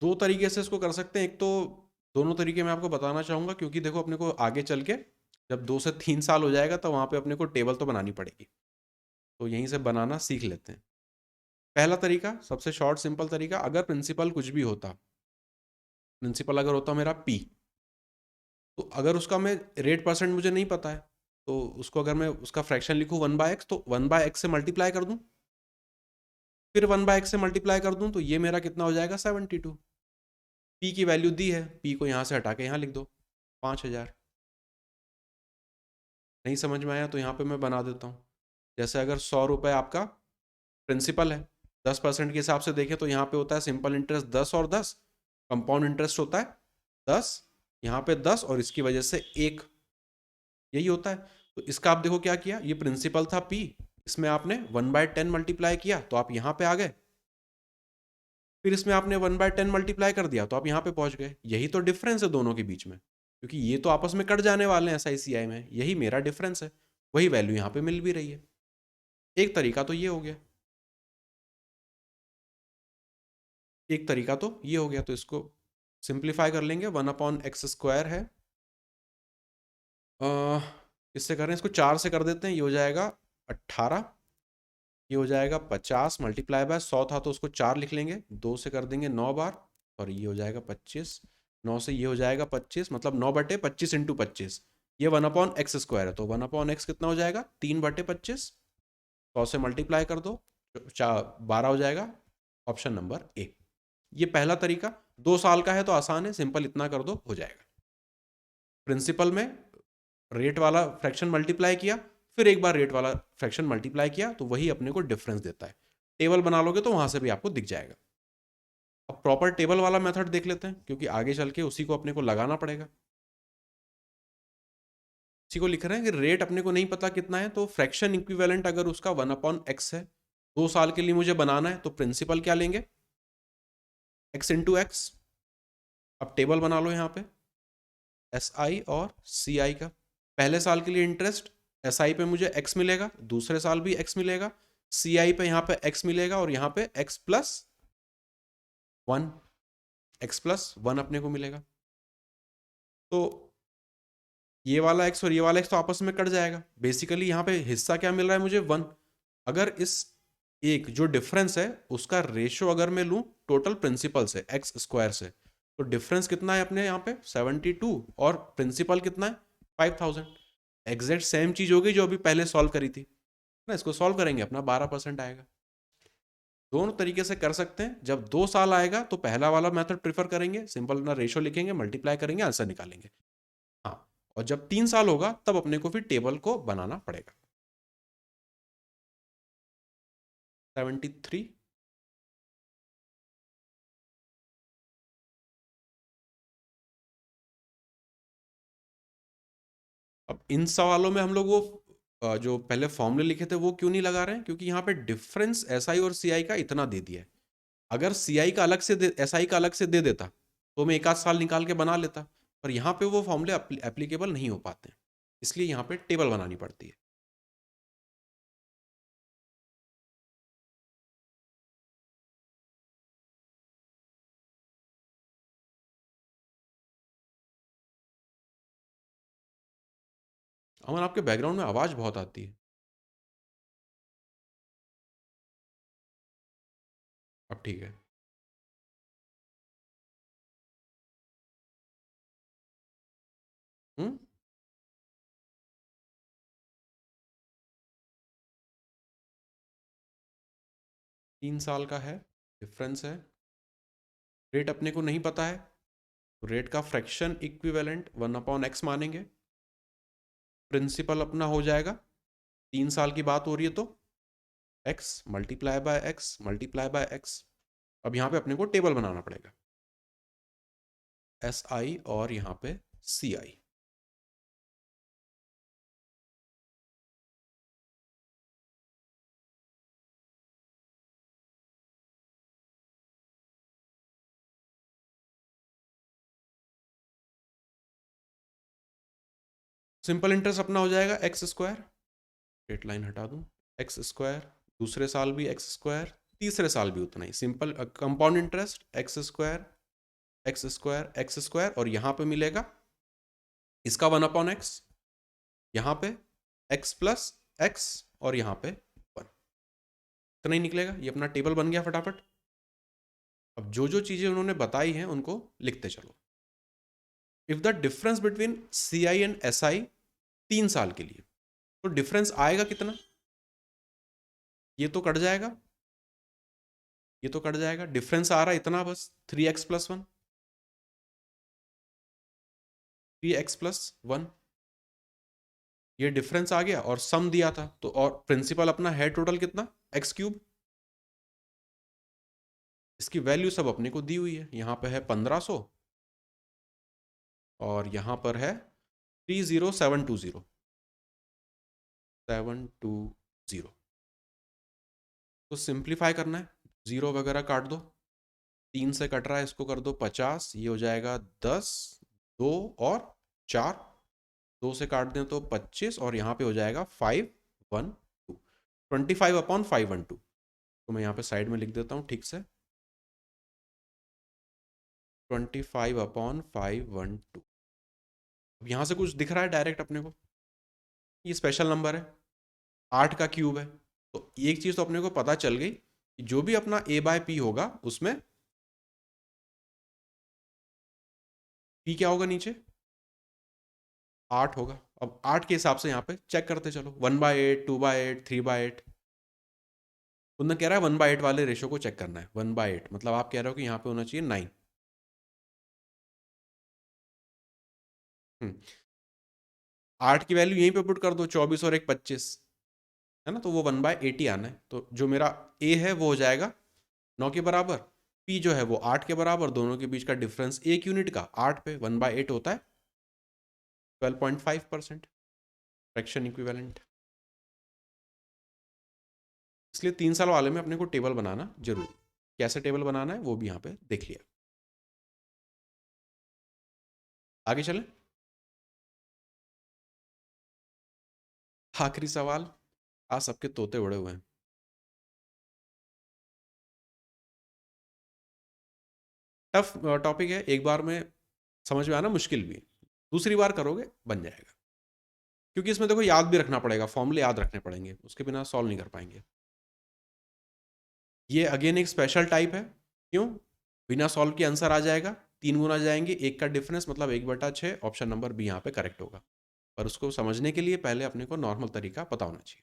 दो तरीके से इसको कर सकते हैं। एक तो दोनों तरीके मैं आपको बताना चाहूंगा, क्योंकि देखो अपने को आगे चल के जब 2 से 3 साल हो जाएगा तो वहां पे अपने को टेबल तो बनानी पड़ेगी, तो यहीं से बनाना सीख लेते हैं। पहला तरीका, सबसे शॉर्ट सिंपल तरीका, अगर प्रिंसिपल कुछ भी होता, प्रिंसिपल अगर होता मेरा पी, तो अगर उसका मैं रेट परसेंट मुझे नहीं पता है, तो उसको अगर मैं उसका फ्रैक्शन लिखूँ 1/x, तो 1/x से मल्टीप्लाई कर दूं, फिर 1/x से मल्टीप्लाई कर दूं, तो ये मेरा कितना हो जाएगा 72। पी की वैल्यू दी है, पी को यहाँ से हटा के यहाँ लिख दो 5000। नहीं समझ में आया तो यहाँ पे मैं बना देता हूँ। जैसे अगर 100 रुपये आपका प्रिंसिपल है, 10% के हिसाब से देखें तो यहाँ पे होता है सिंपल इंटरेस्ट 10 और 10, कंपाउंड इंटरेस्ट होता है 10, यहाँ पे 10 और इसकी वजह से 1, यही होता है। तो इसका आप देखो क्या किया, ये प्रिंसिपल था पी, इसमें आपने 1/10 मल्टीप्लाई किया तो आप यहाँ पे आ गए, फिर इसमें आपने 1/10 मल्टीप्लाई कर दिया तो आप यहाँ पे पहुंच गए। यही तो डिफरेंस है दोनों के बीच में, क्योंकि ये तो आपस में कट जाने वाले हैं SICI में, यही मेरा डिफरेंस है, वही वैल्यू यहाँ पे मिल भी रही है। एक तरीका तो ये हो गया, एक तरीका तो ये हो गया। तो इसको सिंप्लीफाई कर लेंगे, 1/x² है, इससे करें, इसको 4 से कर देते हैं, ये हो जाएगा 18, ये हो जाएगा 50 मल्टीप्लाई बाय 100 था तो उसको 4 लिख लेंगे, 2 से कर देंगे 9 बार, और ये हो जाएगा 25, 9 से ये हो जाएगा 25, मतलब 9/25 इंटू 25, ये 1/x² है, तो 1/x कितना हो जाएगा 3/25, 100 से मल्टीप्लाई कर दो, 12 हो जाएगा। Option number A. ये पहला तरीका 2 साल का है तो आसान है, सिंपल इतना कर दो हो जाएगा। प्रिंसिपल में रेट वाला फ्रैक्शन मल्टीप्लाई किया, फिर एक बार रेट वाला फ्रैक्शन मल्टीप्लाई किया, तो वही अपने को डिफरेंस देता है। टेबल बना लोगे तो वहां से भी आपको दिख जाएगा। अब प्रॉपर टेबल वाला मेथड देख लेते हैं, क्योंकि आगे चल के उसी को अपने को लगाना पड़ेगा। इसी को लिख रहे हैं कि रेट अपने को नहीं पता कितना है, तो फ्रैक्शन इक्विवेलेंट अगर उसका 1/x है, 2 साल के लिए मुझे बनाना है, तो प्रिंसिपल क्या लेंगे, x इंटू एक्स। अब टेबल बना लो यहाँ पे SI और CI का। पहले साल के लिए इंटरेस्ट SI पे मुझे x मिलेगा, दूसरे साल भी x मिलेगा, CI पे यहाँ पे x मिलेगा, और यहाँ पे x प्लस 1 अपने को मिलेगा। तो ये वाला x और ये वाला x तो आपस में कट जाएगा। बेसिकली यहाँ पे हिस्सा क्या मिल रहा है मुझे 1। अगर इस एक जो डिफरेंस है उसका रेशो अगर मैं लूँ टोटल प्रिंसिपल से x² से, तो डिफरेंस कितना है अपने यहाँ पे 72, और प्रिंसिपल कितना है 5000। एग्जैक्ट सेम चीज होगी जो अभी पहले सॉल्व करी थी ना। इसको सॉल्व करेंगे अपना 12% आएगा। दोनों तरीके से कर सकते हैं। जब 2 साल आएगा तो पहला वाला मेथड प्रीफर करेंगे, सिंपल ना रेशो लिखेंगे, मल्टीप्लाई करेंगे, आंसर निकालेंगे। हाँ, और जब 3 साल होगा तब अपने को फिर टेबल को बनाना पड़ेगा। 73। अब इन सवालों में हम लोग वो जो पहले फॉर्मूले लिखे थे वो क्यों नहीं लगा रहे हैं, क्योंकि यहाँ पे डिफरेंस SI और CI का इतना दे दिया है। अगर CI का अलग से SI का अलग से दे देता तो मैं 1 आध साल निकाल के बना लेता, पर यहाँ पे वो फॉर्मूले एप्लीकेबल नहीं हो पाते हैं, इसलिए यहाँ पे टेबल बनानी पड़ती है। अमन, आपके बैकग्राउंड में आवाज बहुत आती है। अब ठीक है। 3 साल का है, डिफरेंस है, रेट अपने को नहीं पता है, तो रेट का फ्रैक्शन इक्विवेलेंट 1/x मानेंगे। प्रिंसिपल अपना हो जाएगा, 3 साल की बात हो रही है तो x multiply by x multiply by x। अब यहाँ पे अपने को टेबल बनाना पड़ेगा, SI और यहाँ पे CI। सिंपल इंटरेस्ट अपना हो जाएगा x², रेट लाइन हटा दूं, x², दूसरे साल भी x², तीसरे साल भी उतना ही। सिंपल कंपाउंड इंटरेस्ट x², और यहाँ पे मिलेगा इसका 1/x, यहाँ पे x प्लस x, और यहाँ पे 1। इतना ही निकलेगा। ये अपना टेबल बन गया फटाफट। अब जो जो चीजें उन्होंने बताई हैं उनको लिखते चलो। If the difference between CI and SI 3 साल के लिए, तो डिफरेंस आएगा कितना, ये तो कट जाएगा, ये तो कट जाएगा। डिफरेंस आ रहा है इतना बस 3x प्लस 1, 3x प्लस 1, ये डिफरेंस आ गया और सम दिया था तो, और प्रिंसिपल अपना है टोटल कितना x³। इसकी वैल्यू सब अपने को दी हुई है, यहाँ पे है 1500 और यहाँ पर है 30720। तो सिंप्लीफाई करना है, जीरो वगैरह काट दो, 3 से कट रहा है, इसको कर दो 50, ये हो जाएगा 10, 2 और 4, 2 से काट दें तो 25, और यहाँ पे हो जाएगा 512, 25/512। तो मैं यहाँ पे साइड में लिख देता हूँ ठीक से, 25/512। अब यहाँ से कुछ दिख रहा है डायरेक्ट अपने को, ये स्पेशल नंबर है, 8 का क्यूब है। तो एक चीज़ तो अपने को पता चल गई कि जो भी अपना A/P होगा उसमें पी क्या होगा नीचे, 8 होगा। अब 8 के हिसाब से यहाँ पे चेक करते चलो, 1/8, 2/8, 3/8। उन्होंने कह रहा है 1/8 वाले रेशो को चेक करना है। 1/8 मतलब आप कह रहे हो कि यहाँ पे होना चाहिए 9। 8 की वैल्यू यहीं पे पुट कर दो, 24 और 1 25 है ना, तो वो 1/80 आना है। तो जो मेरा ए है वो हो जाएगा 9 के बराबर, पी जो है वो 8 के बराबर, दोनों के बीच का डिफरेंस 1 यूनिट का 8 पे 1/8 होता है 12.5%, फ्रैक्शन इक्विवेलेंट। इसलिए 3 साल वाले में अपने को टेबल बनाना जरूरी। कैसे टेबल बनाना है वो भी यहाँ पे देख लिया। आगे चले, आखिरी सवाल। आज सबके तोते उड़े हुए हैं। टफ टॉपिक है, एक बार में समझ में आना मुश्किल भी है, दूसरी बार करोगे बन जाएगा। क्योंकि इसमें देखो याद भी रखना पड़ेगा, फॉर्मूले याद रखने पड़ेंगे, उसके बिना सॉल्व नहीं कर पाएंगे। ये अगेन एक स्पेशल टाइप है। क्यों? बिना सॉल्व के आंसर आ जाएगा, 3 गुना जाएंगे, 1 का डिफरेंस मतलब 1/6। ऑप्शन नंबर बी यहाँ पे करेक्ट होगा। पर उसको समझने के लिए पहले अपने को नॉर्मल तरीका पता होना चाहिए।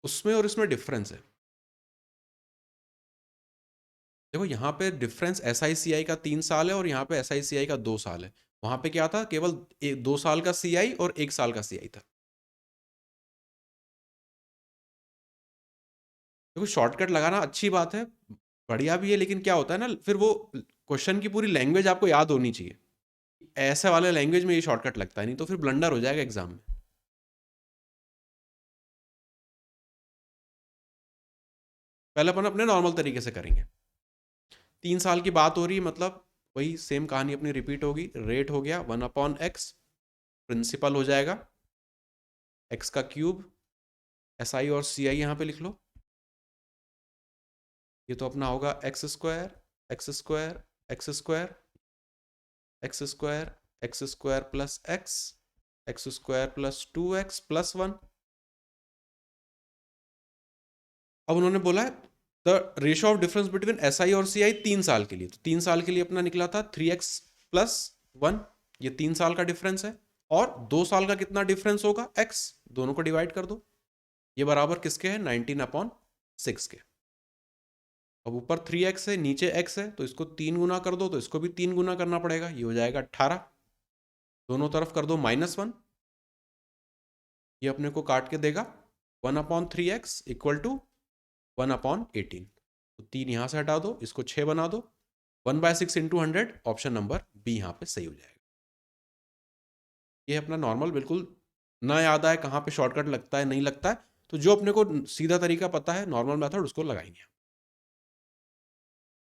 उसमें और इसमें डिफरेंस है। देखो यहाँ पे डिफरेंस SICI का 3 साल है और यहाँ पे SICI का 2 साल है। वहां पे क्या था, केवल 2 साल का CI और 1 साल का CI था। देखो शॉर्टकट लगाना अच्छी बात है, बढ़िया भी है, लेकिन क्या होता है ना, फिर वो क्वेश्चन की पूरी लैंग्वेज आपको याद होनी चाहिए। ऐसे वाले लैंग्वेज में ये शॉर्टकट लगता है, नहीं तो फिर ब्लंडर हो जाएगा एग्जाम में। पहले अपन अपने नॉर्मल तरीके से करेंगे। 3 साल की बात हो रही है, मतलब वही सेम कहानी अपनी रिपीट होगी। रेट हो गया 1/x, प्रिंसिपल हो जाएगा x का क्यूब, SI और CI यहाँ पे लिख लो। ये तो अपना होगा x square, x square, x square, x square, x square plus x square plus 2x plus 1। अब उन्होंने बोला है the ratio of difference between SI और CI 3 साल के लिए। तो 3 साल के लिए अपना निकला था 3x प्लस 1, ये 3 साल का डिफरेंस है। और 2 साल का कितना डिफरेंस होगा, x, दोनों को डिवाइड कर दो। ये बराबर किसके है, 19/6 के। अब ऊपर 3x है, नीचे x है, तो इसको 3 गुना कर दो, तो इसको भी 3 गुना करना पड़ेगा, ये हो जाएगा 18। दोनों तरफ कर दो -1, ये अपने को काट के देगा 1/3x इक्वल टू 1/18। तो 3 यहां से हटा दो, इसको 6 बना दो, 1/6 इंटू 100, ऑप्शन नंबर बी यहाँ पे सही हो जाएगा। ये अपना नॉर्मल, बिल्कुल ना याद आए कहाँ पे शॉर्टकट लगता है नहीं लगता है, तो जो अपने को सीधा तरीका पता है, नॉर्मल मेथड, उसको लगाएंगे।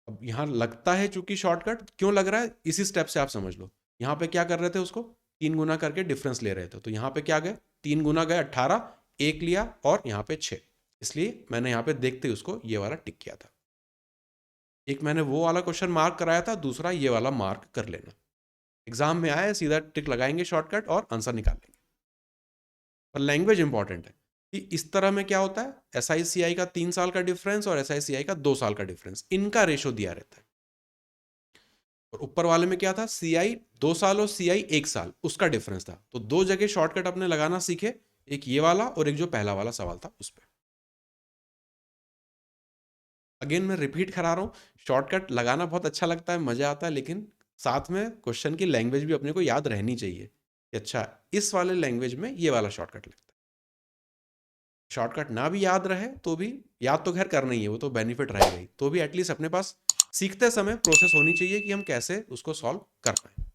अब यहाँ लगता है चूंकि शॉर्टकट, क्यों लग रहा है इसी स्टेप से आप समझ लो। यहाँ पे क्या कर रहे थे, उसको 3 गुना करके डिफरेंस ले रहे थे, तो यहाँ पे क्या गए, 3 गुना गए 18, 1 लिया और यहाँ पे 6, इसलिए मैंने यहाँ पे देखते ही उसको ये वाला टिक किया था। एक मैंने वो वाला क्वेश्चन मार्क कराया था, दूसरा ये वाला मार्क कर लेना। एग्जाम में आए सीधा टिक लगाएंगे शॉर्टकट और आंसर निकाल लेंगे। पर लैंग्वेज इंपॉर्टेंट है कि इस तरह में क्या होता है, SICI का 3 साल का डिफरेंस और SICI का 2 साल का डिफरेंस, इनका रेशो दिया रहता है। और ऊपर वाले में क्या था, CI 2 साल और CI 1 साल, उसका डिफरेंस था। तो 2 जगह शॉर्टकट अपने लगाना सीखे, एक ये वाला और एक जो पहला वाला सवाल था उस पर। अगेन मैं रिपीट करा रहा हूँ, शॉर्टकट लगाना बहुत अच्छा लगता है, मजा आता है, लेकिन साथ में क्वेश्चन की लैंग्वेज भी अपने को याद रहनी चाहिए कि अच्छा इस वाले लैंग्वेज में ये वाला शॉर्टकट लगता है। शॉर्टकट ना भी याद रहे तो भी, याद तो खैर करना ही है, वो तो बेनिफिट रहेगा ही, तो भी एटलीस्ट अपने पास सीखते समय प्रोसेस होनी चाहिए कि हम कैसे उसको सॉल्व कर पाए।